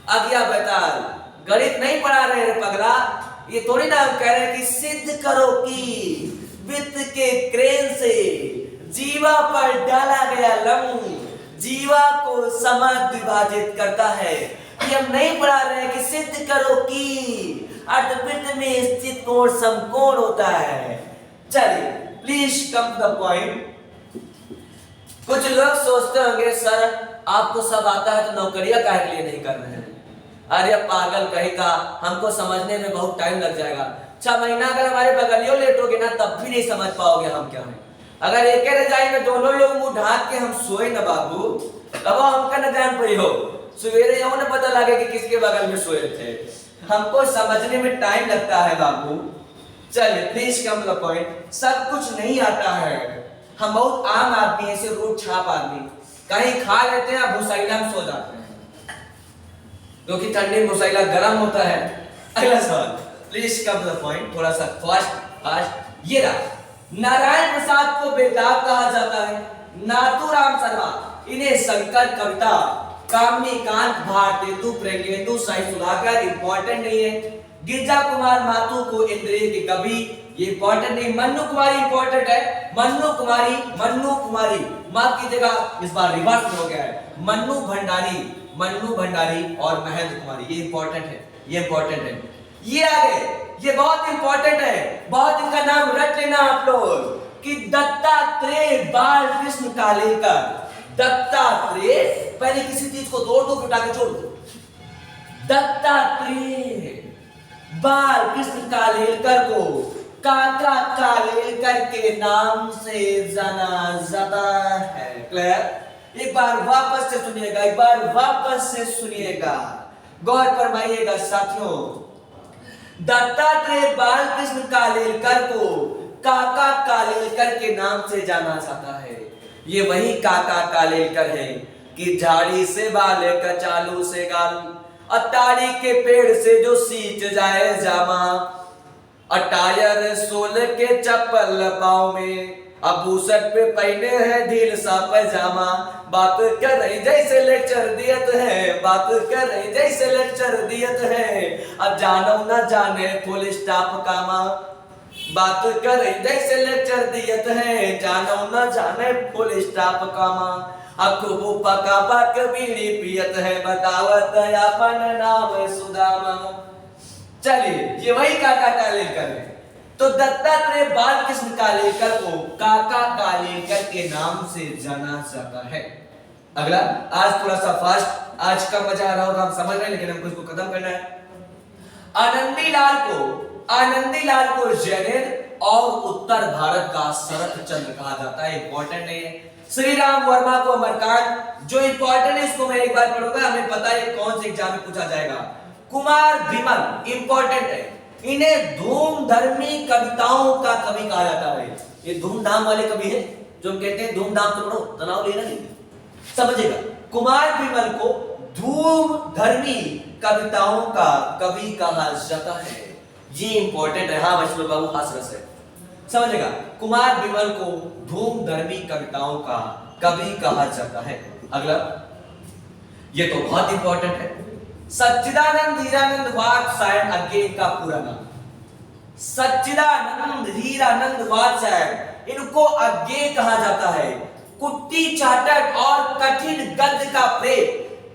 अगिया बैताल, गणित नहीं पढ़ा रहे रे पगला, ये थोड़ी ना हम कह रहे हैं कि सिद्ध करो कि वित्त के क्रेन से जीवा पर डाला गया लंग जीवा को समद्विभाजित करता है। ये हम नहीं पढ़ा रहे हैं कि सिद्ध करो कि अर्धवृत्त में स्थित कोण समकोण होता है। चलिए please come to the point. कुछ लोग सोचते होंगे सर आपको सब आता है तो नौकरियां काहे के लिए नहीं कर रहे हैं? अरे पागल कहीं का, हमको समझने में बहुत टाइम लग जाएगा। 6 महीना अगर हमारे बगलियों लेटोगे ना तब भी नहीं समझ पाओगे हम क्या है। अगर एक रजाई में दोनों लोग मुंह ढाक के हम सोए ना बाबू, तब हमका न जान पाई हो, सवेरे यहो न पता लगे कि किसके बगल में सोए थे। हमको समझने में टाइम लगता है बाबू। चलिए please come to the point. सब कुछ नहीं आता है, हम बहुत आम आदमी, ऐसे रोड छाप आदमी, कहीं खा लेते हैं भूसाइला में सो जाते हैं क्योंकि ठंडी भूसाइला गर्म होता है। अगला सवाल please come to the point, थोड़ा सा फास्ट। ये रहा, नारायण प्रसाद को बेताब कहा जाता है। नाथूराम शर्मा, इन्हें शंकर कविता, कामनी कांत, भारतेंदु, प्रेंगेंदु, साई सुधाकर इंपॉर्टेंट नहीं है। गिरजा कुमार माथुर को इंद्रिय के कवि, ये इंपॉर्टेंट नहीं। मन्नू कुमारी इंपॉर्टेंट है। मन्नू कुमारी माफ कीजिएगा, इस बार रिवर्स में हो गया है। मन्नू भंडारी और महेंद्र कुमारी, ये इंपॉर्टेंट है, ये इंपॉर्टेंट है। ये आगे, ये बहुत इंपॉर्टेंट है, बहुत इनका नाम रट लेना आप लोग कि दत्तात्रेय बालकृष्ण कालेलकर। दत्तात्रेय, पहले किसी चीज को तोड़ दो फिर उठा के छोड़ दो। दत्तात्रेय बालकृष्ण कालेलकर को काका कालेलकर के नाम से जाना जाता है। क्लियर? एक बार वापस से सुनिएगा, एक बार वापस से सुनिएगा, गौर फरमाइएगा साथियों। दत्तात्रेय बालकृष्ण कालेलकर को काका कालेलकर के नाम से जाना जाता है। ये वही काका कालेलकर है कि झाड़ी से बाल कचालू से गाल, अटारी के पेड़ से जो सींच जाए जामा, अटायर सोल के चप्पल पाँव में, अबूसट पे पहने हैं ढील सा पैजामा। बात कर रही जैसे लेक्चर दियत है, बात कर रही जैसे लेक्चर दियत है, अब जानो न जाने फुल स्टॉप कामा। बात कर रही जैसे लेक्चर दियत है, जानो न जाने फुल स्टॉप कामा। अब खूब पका पक बीड़ी पियत है, बतावत अपन नाम सुदामा। चलिए ये वही काका कालेलकर है। तो दत्तात्रेय बालकृष्ण कालेलकर को काका कालेलकर के नाम से जाना जाता है। अगला, आज थोड़ा सा फास्ट, आज का मजा आ रहा होगा, हम समझ रहे हैं लेकिन हमको इसको खत्म करना है। आनंदीलाल को जैन और उत्तर भारत का शरत चंद्र कहा जाता है, इंपॉर्टेंट नहीं है। श्री राम वर्मा को अमरकांत, जो इंपॉर्टेंट है इसको मैं एक बार पढ़ूंगा, हमें पता है कौन से एग्जाम में पूछा जाएगा। कुमार विमल इंपॉर्टेंट है, इन्हें धूमधर्मी कविताओं का कवि कहा जाता है। ये धूमधाम वाले कवि हैं जो हम कहते हैं धूमधाम तो पढ़ो, तनाव लेना नहीं, समझिएगा। कुमार विमल को धूमधर्मी कविताओं का कवि कहा जाता है, ये इंपॉर्टेंट है। हाँ वैष्णव बाबू हास रस है, समझिएगा। कुमार विमल को धूमधर्मी कविताओं का कवि कहा जाता है। अगला, ये तो बहुत इंपॉर्टेंट है। सच्चिदानंद हीरानंद वात्स्यायन अज्ञेय का पूरा नाम, सच्चिदानंद हीरानंद वात्स्यायन, इनको अज्ञेय कहा जाता है। कुट्टी चाटक और कठिन गद्य का प्रेम,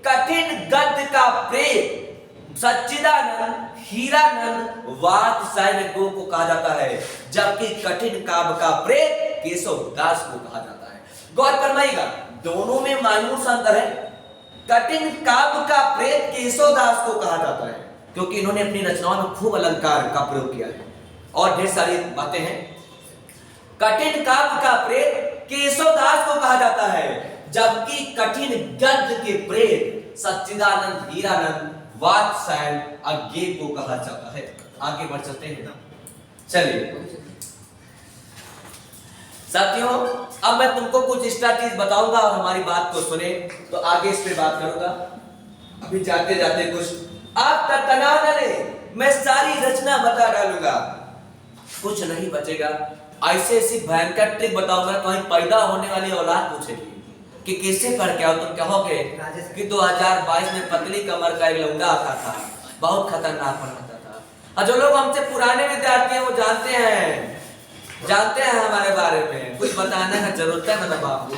कठिन गद्य का प्रेम सच्चिदानंद हीरानंद वात्स्यायन को कहा जाता है, जबकि कठिन काव्य का प्रेम केशव दास को कहा जाता है। गौर फरमाइएगा, दोनों में मामूली सा अंतर है। कठिन काव्य का प्रेम केशव दास को कहा जाता है क्योंकि इन्होंने अपनी रचनाओं में खूब अलंकार का प्रयोग किया है और ढेर सारी बातें हैं। कठिन काव्य का प्रेम केशव दास को कहा जाता है, जबकि कठिन गद्य के प्रेम सच्चिदानंद हीरानंद वात्स्यायन अज्ञेय को कहा जाता है। आगे बढ़ चलते हैं, चलिए साथियों, अब मैं तुमको कुछ एक्स्ट्रा चीज बताऊंगा और हमारी बात को सुने तो आगे इस पे बात करूंगा। अभी जाते जाते कुछ आप तनाव न ले, मैं सारी रचना बता डालूंगा, कुछ नहीं बचेगा। ऐसे ऐसी भयंकर ट्रिक बताऊंगा, कहीं पैदा होने वाली औलाद पूछेगी कि किससे पढ़ के आओ, तुम कहोगे कि 2022 में पतली कमर का एक लौंडा आता था, बहुत खतरनाक पढ़ाता था। और जो लोग हमसे पुराने विद्यार्थी हैं वो जानते हैं हमारे बारे में, कुछ बताने का जरूरत है ना बाबू।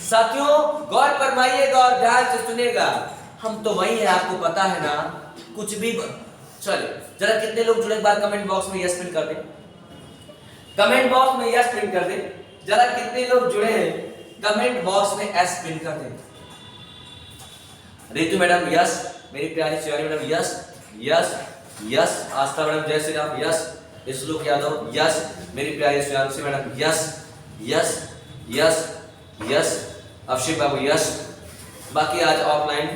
साथियों गौर फरमाइएगा और ध्यान से सुनिएगा, हम तो वही है, आपको पता है ना, कुछ भी चले। जरा कितने लोग जुड़े, एक बार कमेंट बॉक्स में यस प्रिंट कर दे, कमेंट बॉक्स में यस प्रिंट कर दे। जरा कितने लोग जुड़े हैं कमेंट बॉक्स में एस प्रिंट कर दे। रितु मैडम यस, मेरी प्यारी Shivani madam yes yes yes, Aastha madam जय श्री राम यस, श्लोक यादव यस, मेरी प्यारी Shivani madam yes yes yes yes, Abhishek बाबू यस। बाकी आज ऑफलाइन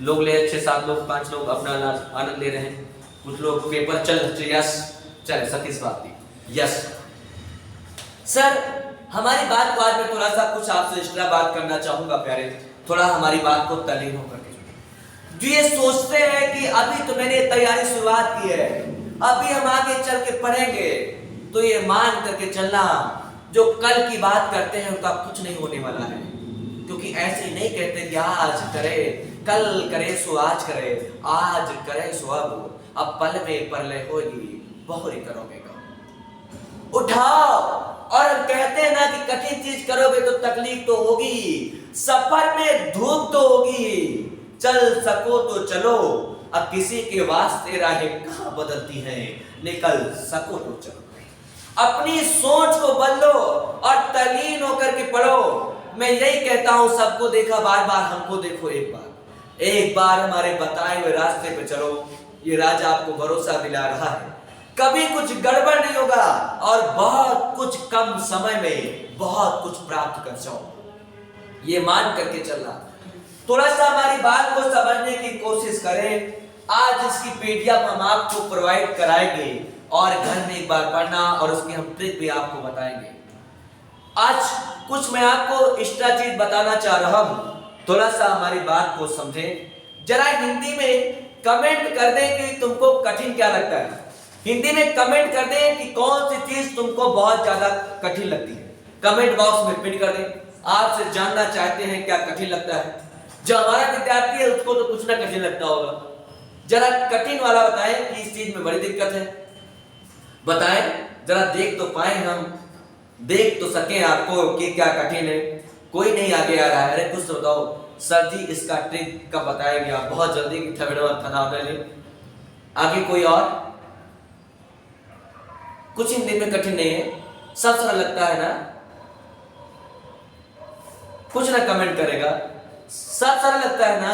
लोग ले 6-7 लोग 5 लोग अपना आनंद ले रहे हैं, कुछ लोग पेपर चल यस चले, सतीश बात यस। सर हमारी बात को आज मैं थोड़ा सा कुछ आपसे एक्स्ट्रा बात करना चाहूंगा प्यारे, थोड़ा हमारी बात को तल्लीन होकर के। जो ये सोचते हैं कि अभी तो मैंने तैयारी शुरुआत की है, अभी हम आगे चल के पढ़ेंगे, तो ये मान करके चलना जो कल की बात करते हैं उनका कुछ नहीं होने वाला है। क्योंकि ऐसे नहीं कहते कि आज करे कल करे सो आज करे, आज करे सो अब पल में परलय होगी बहुरी करोगे का। उठाओ, और हम कहते हैं ना कि कठिन चीज करोगे तो तकलीफ तो होगी, सफर में धूप तो होगी, चल सको तो चलो, अब किसी के वास्ते राहें कहां बदलती हैं, निकल सको तो चलो। अपनी सोच को बदलो और तल्लीन होकर के पढ़ो। मैं यही कहता हूं, सबको देखा बार बार, हमको देखो एक बार हमारे बताए हुए रास्ते पे चलो। ये राजा आपको भरोसा दिला रहा है, कभी कुछ गड़बड़ नहीं होगा और बहुत कुछ कम समय में बहुत कुछ प्राप्त कर जाओ, ये मान करके चलना। थोड़ा सा हमारी बात को समझने की कोशिश करें। आज इसकी पीडीएफ हम आपको प्रोवाइड कराएंगे और घर में एक बार पढ़ना और उसकी हम ट्रिक भी आपको बताएंगे। आज कुछ मैं आपको एक्स्ट्रा चीज बताना चाह रहा हूं, थोड़ा सा हमारी बात को समझें। जरा हिंदी में कमेंट कर दें कि तुमको कठिन क्या लगता है, हिंदी में कमेंट कर दें कि कौन सी चीज तुमको बहुत ज्यादा कठिन लगती है, कमेंट बॉक्स में पिन कर दें। आपसे जानना चाहते हैं क्या कठिन लगता है। जो हमारा विद्यार्थी है उसको तो कुछ ना कठिन लगता होगा, जरा कठिन वाला बताएं कि इस चीज में बड़ी दिक्कत है, बताएं, जरा देख तो पाए, हम देख तो सकें आपको कि क्या कठिन है। कोई नहीं आगे आ रहा है, अरे कुछ तो बताओ सर जी, इसका ट्रिक कब बताएंगे आप, बहुत जल्दी आगे। कोई और कुछ हिंदी में कठिन नहीं है, सब सरल लगता है ना, कुछ ना कमेंट करेगा, सब सरल लगता है ना।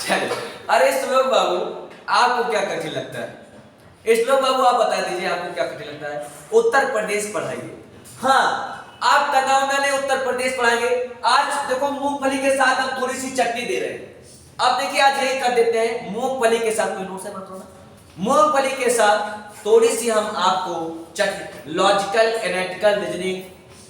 चलो, अरे श्लोक बाबू आपको क्या कठिन लगता है, श्लोक बाबू आप बता दीजिए आपको क्या कठिन लगता है। उत्तर प्रदेश पढ़ाइए, हाँ आप तनावना ने उत्तर प्रदेश पढ़ाएंगे। आज देखो मूंगफली के साथ हम थोड़ी सी चटनी दे रहे हैं, अब देखिए आज यही कर देते हैं, मूंगफली के साथ, कोई नोट से मत होना, मूंगफली के साथ थोड़ी सी हम आपको चटनी, लॉजिकल एनालिटिकल रीजनिंग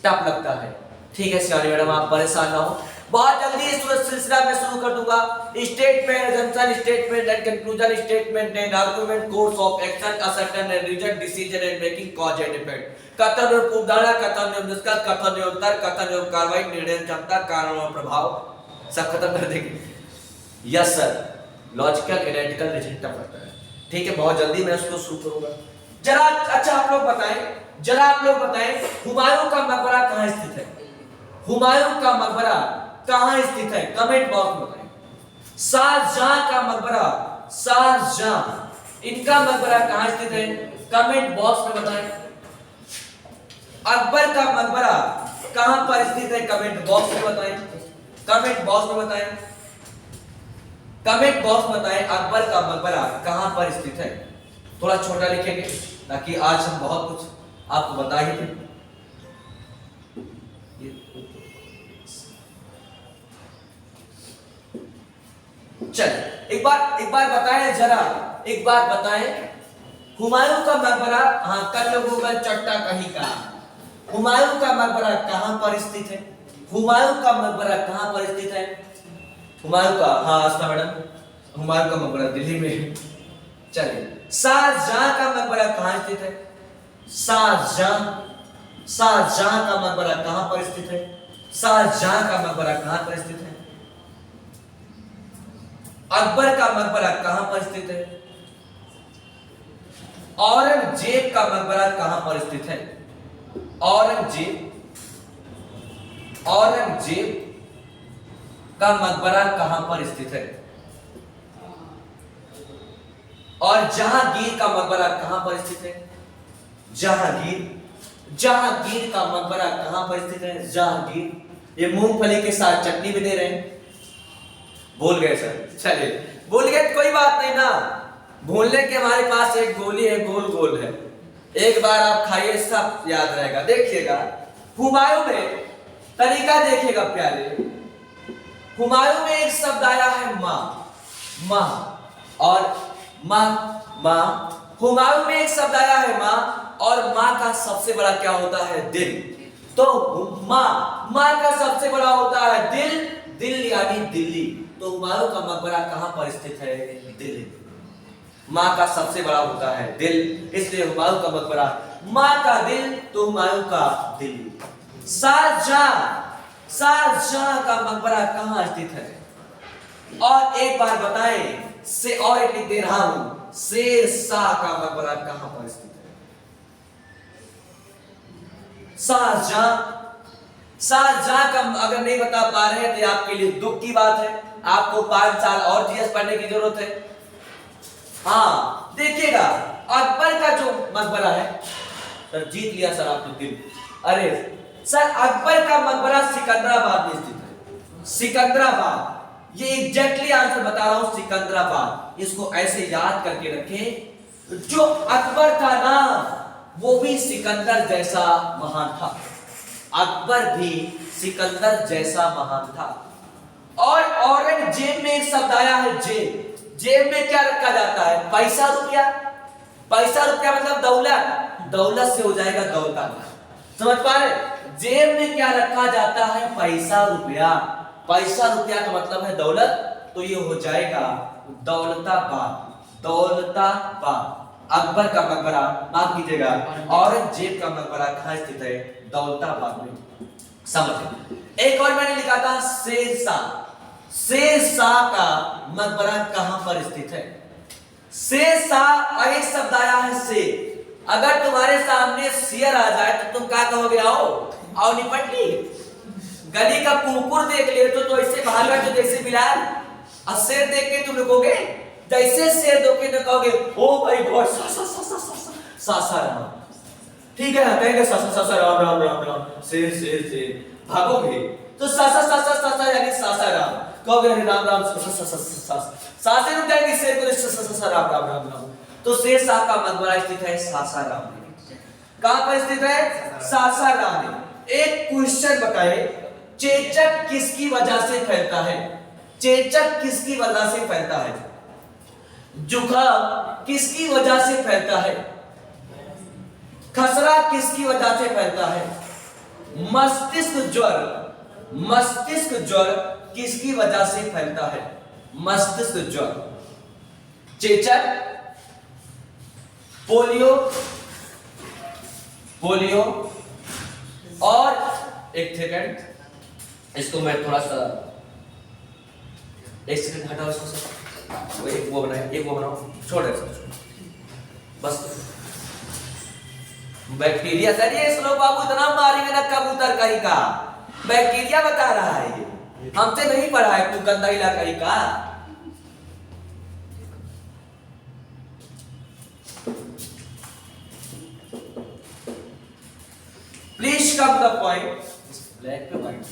टफ लगता है, ठीक है शिवानी मैडम आप परेशान ना हो, बहुत जल्दी इस सिलसिला में शुरू कर दूंगा। Statement, assumption statement and conclusion statement and argument, course of action, ascertain and result, decision and making, cause and effect, कथन और पूर्वधारणा, कथन एवं निष्कर्ष, कथन एवं तर्क, कथन एवं कार्रवाई, निर्णय क्षमता, कारण और प्रभाव, सब खत्म कर देंगे। Yes sir, logical analytical reasoning tough लगता है, ठीक है, बहुत जल्दी मैं उसको शुरू करूंगा। जरा अच्छा आप लोग बताएं, जरा आप लोग बताएं, हुमायूं का मकबरा कहां स्थित है, हुमायूं का मकबरा कहां स्थित है, कमेंट बॉक्स में बताएं। शाहजहां का मकबरा, शाहजहां इनका मकबरा कहां स्थित है, कमेंट बॉक्स में बताएं। अकबर का मकबरा कहां पर स्थित है, कमेंट बॉक्स में बताएं, कमेंट बॉक्स में बताएं, कमेंट बॉक्स में बताएं अकबर का मकबरा कहां पर स्थित है। थोड़ा छोटा लिखेंगे ताकि आज हम बहुत कुछ आपको बता ही दें। चल एक बार बताएं, जरा एक बार बताएं, हुमायूं का मकबरा, हाँ कर लो गूगल चट्टा कहीं का, हुमायूं का मकबरा कहां पर स्थित है, हुमायूं का मकबरा कहां पर स्थित है, हुमायूं का, हाँ आस्था मैडम, हुमायूं का मकबरा दिल्ली में है। चलिए, शाहजहां का मकबरा कहां स्थित है? शाहजहां का मकबरा कहां पर स्थित है? शाहजहां का मकबरा कहां पर स्थित है? अकबर का मकबरा कहां पर स्थित है? औरंगजेब का मकबरा कहां पर स्थित है? औरंगजेब का मकबरा कहां पर स्थित है? और जहांगीर का मकबरा कहां पर स्थित है? जहांगीर का मकबरा कहां पर स्थित है? जहांगीर। ये मूंगफली के साथ चटनी भी दे रहे हैं। भूल गए सर? चलिए, भूल गए तो कोई बात नहीं ना, भूलने के हमारे पास एक गोली है, गोल गोल है, एक बार आप खाइए सब याद रहेगा। देखिएगा हुमायूं में तरीका देखिएगा प्यारे, हुमायूं में एक शब्द आया है मां और मां। हुमायूं में एक शब्द आया है मां, और मां का सबसे बड़ा क्या होता है? दिल। तो मां का सबसे बड़ा होता है दिल यानी दिल्ली। तो हुमायूं का मकबरा कहां पर स्थित है? दिल्ली। मां का सबसे बड़ा होता है दिल, इसलिए हुमायूं का मकबरा मां का दिल, तो हुमायूं का दिल्ली। शाहजहां का मकबरा कहां स्थित है? और एक बार बताएं, से और एक लिख दे रहा हूं, शेर शाह का मकबरा कहां पर स्थित है? शाहजहां का अगर नहीं बता पा रहे हैं तो आपके लिए दुख की बात है, आपको 5 साल और जीएस पढ़ने की जरूरत है। हाँ देखिएगा, अकबर का जो मकबरा है, सर जीत लिया सर आप तो दिल। अरे सर, अकबर का मकबरा सिकंदराबाद में स्थित है। सिकंदराबाद, ये एग्जैक्टली आंसर बता रहा हूं, सिकंदराबाद। इसको ऐसे याद करके रखें, जो अकबर था ना वो भी सिकंदर जैसा महान था। अकबर भी सिकंदर जैसा महान था। और औरंगजेब में एक शब्द आया है जेब। जेब में क्या रखा जाता है? पैसा रुपया। पैसा रुपया मतलब दौलत, दौलत से हो जाएगा दौलत। समझ पा रहे? जेब में क्या रखा जाता है? पैसा रुपया। पैसा रुपया का मतलब है दौलत, तो ये हो जाएगा दौलताबाद। दौलताबाद। अकबर का मकबरा, माफ कीजिएगा, औरंगजेब का मकबरा कहां स्थित है? दौलताबाद में। समझ। एक और मैंने लिखा था शेरशाह। शेरशाह का मकबरा कहां पर स्थित है? शेरशाह, एक शब्द आया है शेर। अगर तुम्हारे सामने शेर आ जाए तो तुम क्या कहोगे? आओ निपट ली। गली का कुकुर देख ले तो ऐसे भागा जो जैसे बिलाल, और शेर देख के तुम रुकोगे? जैसे शेर देख के कहोगे ओ भाई गॉड सासाराम, ठीक है कहेंगे सासाराम राम राम राम, शेर भागोगे तो सासा यानी सासाराम, कहोगे अरे राम राम सासे रुक जाएंगे, शेर को राम राम राम राम। तो शेरशाह का मकबरा स्थित है सासाराम में। कहां पर स्थित है? सासाराम में। एक क्वेश्चन बताए, चेचक किसकी वजह से फैलता है? चेचक किसकी वजह से फैलता है? जुकाम किसकी वजह से फैलता है? खसरा किसकी वजह से फैलता है? मस्तिष्क ज्वर किसकी वजह से फैलता है? मस्तिष्क ज्वर, चेचक, पोलियो और एक सेकंड, इसको मैं थोड़ा सा एक सेकंड हटाओ इसको, एक वो बनाओ, छोड़ बस। बैक्टीरिया सर, ये स्लो बाबू इतना मारेंगे ना कबूतर कहीं का, बैक्टीरिया बता रहा है ये, हमसे नहीं पढ़ा है तू गंदा इलाका कहीं का। Please come the point, black पे पॉइंट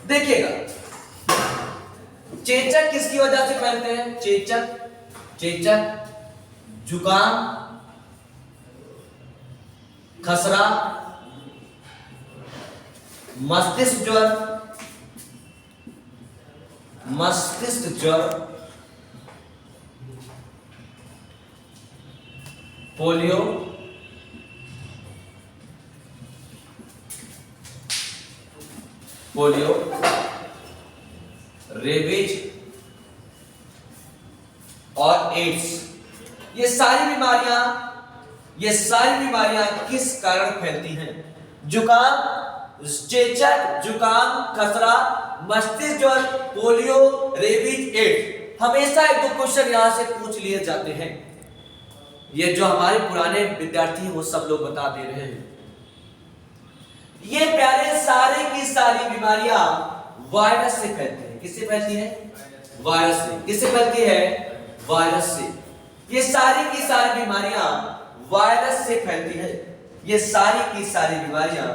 देखिएगा। चेचक किसकी वजह से फैलते हैं? चेचक, जुकाम, खसरा, मस्तिष्क ज्वर, पोलियो, रेबीज और एड्स। ये सारी बीमारियां किस कारण फैलती हैं? जुकाम, चेचक, जुकाम, खसरा, मस्तिष्क ज्वर, पोलियो, रेबीज, एड्स। हमेशा एक दो क्वेश्चन यहां से पूछ लिए जाते हैं। ये जो हमारे पुराने विद्यार्थी वो सब लोग बता दे रहे हैं। ये प्यारे सारे की सारी बीमारियां वायरस से फैलती है। किससे फैलती है? वायरस से। किससे फैलती है? वायरस से। ये सारी की सारी बीमारियां वायरस से फैलती है। ये सारी की सारी बीमारियां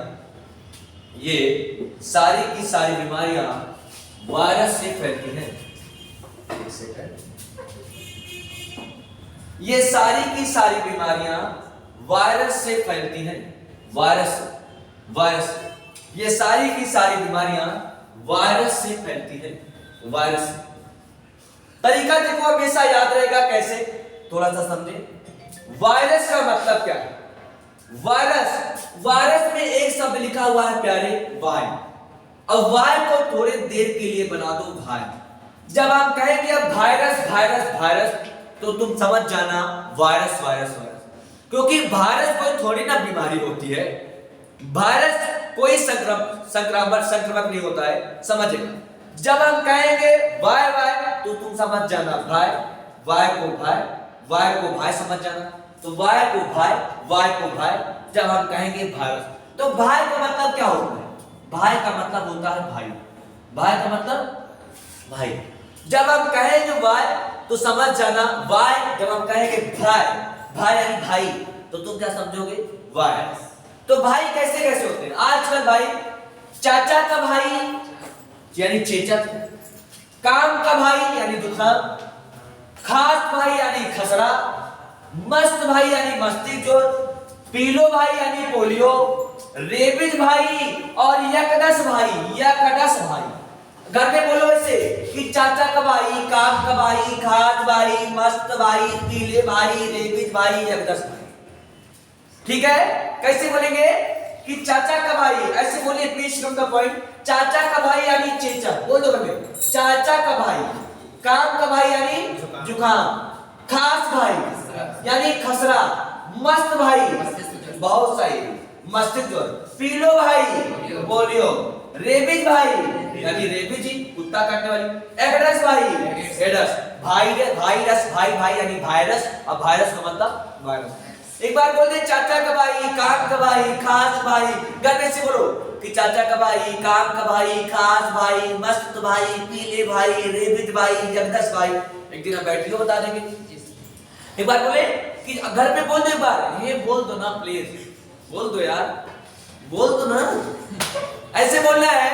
वायरस से फैलती हैं। ये सारी की सारी बीमारियां वायरस से फैलती हैं। वायरस। ये सारी की सारी बीमारियां वायरस से फैलती हैं। वायरस। तरीका देखो, हमेशा याद रहेगा। कैसे? थोड़ा सा समझे। वायरस का मतलब क्या है? वायरस में एक शब्द लिखा हुआ है प्यारे, वाय। अब वाय को थोड़ी देर के लिए बना दो भाई। जब आप कहेंगे अब वायरस तो तुम समझ जाना वायरस। क्योंकि वायरस कोई थोड़ी ना बीमारी होती है। वायरस कोई संक्रमक नहीं होता है, समझेगा। जब हम कहेंगे वाय तो तुम समझ जाना भाई, वाय को भाई समझ जाना। तो वाय को भाई। जब हम कहेंगे वायरस, तो भाई का मतलब क्या होता है? भाई का मतलब होता है भाई। भाई का मतलब भाई। जब हम कहेंगे वाय तो समझ जाना वाय। जब हम कहेंगे भाई यानी भाई, तो तुम क्या समझोगे? वायरस। तो भाई कैसे होते हैं? आजकल भाई चाचा का भाई यानी चेचक, काम का भाई यानी जुकाम, खास भाई यानी खसरा, मस्त भाई यानी मस्तिष्क ज्वर, पीलो भाई यानी पोलियो, रेबीज भाई और यकदस भाई। घर में बोलो ऐसे कि चाचा का भाई, काम का भाई, खास भाई, मस्त भाई, पीले भाई, रेबीज भाई, यकदस भाई। ठीक है? कैसे बोलेंगे कि चाचा का भाई? ऐसे बोलिए, प्लीज कम द पॉइंट। चाचा का भाई यानी चेचक, बोल दो हमें। चाचा का भाई, काम का भाई यानी जुकाम, खास भाई यानी खसरा, मस्त भाई बहुत सही मस्तिष्क ज्वर, पीलो भाई पोलियो, रेबीज भाई यानी रेबीज ही कुत्ता काटने वाली, एडस भाई एडस, वायरस भाई यानी वायरस, और वायरस का मतलब वायरस। एक बार बोल दे, चाचा का भाई, काम का भाई, खास भाई। घर में से बोलो कि चाचा का भाई, काम का भाई, खास भाई, मस्त भाई, पीले भाई, रेबीज भाई, जगदस भाई। एक दिन हम बैठ के बता देंगे। एक बार बोले कि घर पे बोल दो, एक बार ये बोल दो ना प्लीज, बोल दो यार, बोल दो ना। ऐसे बोलना है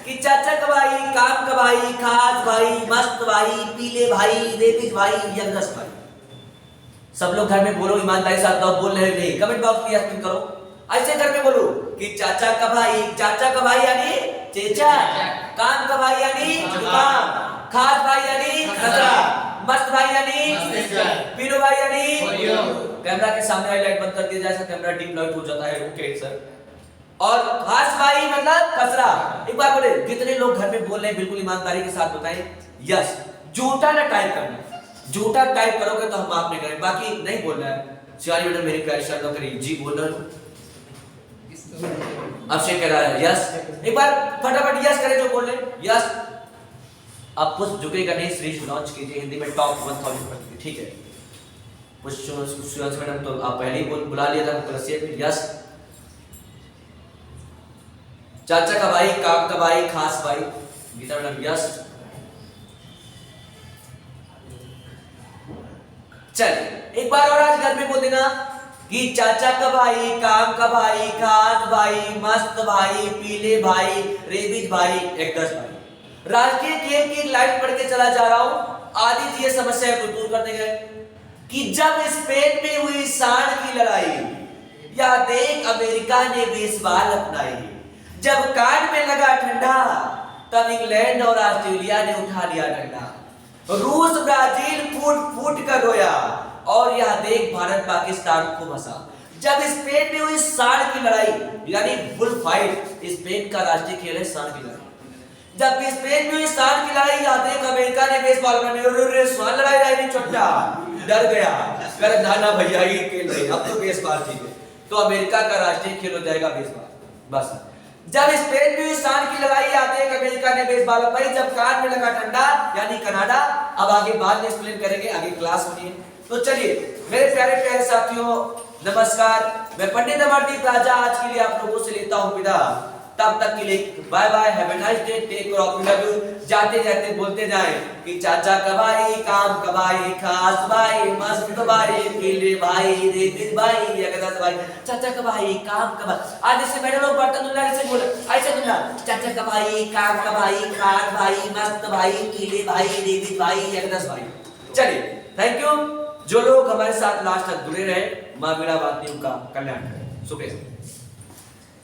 कि चाचा का भाई, काम का भाई, खास भाई, मस्त भाई, पीले भाई, रेबीज भाई, जगदस भाई। सब लोग घर में बोलो ईमानदारी से, बोल रहे नहीं, कमेंट बॉक्स में यकीन करो। ऐसे घर में बोलो कि चाचा का भाई यानी चेचा, काम का भाई यानी जुकाम, खास भाई यानी खसरा, मस्त भाई यानी पीलो भाई यानी पोलियो। कैमरा के सामने लाइट बंद कर दिया जाए, ऐसा कैमरा डीम लाइट हो जाता है। Okay sir. और खास भाई मतलब खसरा। एक बार बोले, कितने लोग घर में बोल रहे हैं? बिल्कुल ईमानदारी के साथ बताएं। यस, झूठा ना टाइप करना, झूठा टाइप करोगे तो हम माफ नहीं करेंगे, बाकी नहीं बोलना है। शिवानी मैडम मेरी प्यारी शब्दों करिए जी, बोल रहा हूं। अभिषेक कह रहा है यस। एक बार फटाफट यस करें जो बोल रहे यस। आप कुछ झुकेगा नहीं, सीरीज लॉन्च कीजिए हिंदी में टॉप 1000 पर, ठीक है? कुछ मैडम तो आप पहले ही बुला लिया था क्लासिक। यस। चाचा का भाई, काम का भाई, खास भाई, गीता मैडम यस। चलिए एक बार और आज घर में बोल देना कि चाचा का भाई, काम का भाई, खास भाई, मस्त भाई, पीले भाई, रेबीज भाई, एकदस भाई। राष्ट्रीय खेल की लाइट पढ़ के चला जा रहा हूं। आदित्य ये समस्या को दूर करने गए कि जब स्पेन में हुई सांड की लड़ाई, या देख अमेरिका ने बेसबॉल अपनाई, जब कान में लगा ठंडा, तब इंग्लैंड और ऑस्ट्रेलिया ने उठा लिया डंडा, रूस ब्राजील फूट कर रोया, और यह देख भारत पाकिस्तान को हंसा। जब स्पेन में हुई सांड की लड़ाई यानी बुल फाइट, स्पेन का राष्ट्रीय खेल है सांड की लड़ाई, जब स्पेन में स्थान की लड़ाई आते हैं अमेरिका ने बेसबॉल में लड़ाई नहीं छोटा डर गया कर नाना भैया ये खेल रहे अब तो बेसबॉल ठीक है तो अमेरिका का राष्ट्रीय खेल हो जाएगा बेसबॉल बस जब स्पेन में स्थान की लड़ाई आते हैं अमेरिका ने बेसबॉल भाई जब कान में लगा ठंडा यानी कनाडा अब आगे बाद में एक्सप्लेन करेंगे आगे क्लास होनी है तो चलिए मेरे प्यारे प्यारे साथियों नमस्कार मैं पंडित अमरदीप राजा आज के लिए आप लोगों से लेता हूं विदा तब तक के लिए bye bye have a nice day take care of you जाते जाते बोलते जाएं कि चाचा कबाई काम कबाई खास भाई मस्त भाई केले भाई रेतित भाई अगदस भाई चाचा कबाई काम कबाई आज से मैंने लोग बर्तन धुलना ऐसे बोला ऐसे धुलना चाचा कबाई काम कबाई खास भाई मस्त भाई केले भाई रेतित भाई अगदस भाई चलिए थैंक यू जो लोग हमारे साथ लास्ट तक जुड़े रहे मां वीणा वादियों का कल्याण करें शुक्रिया।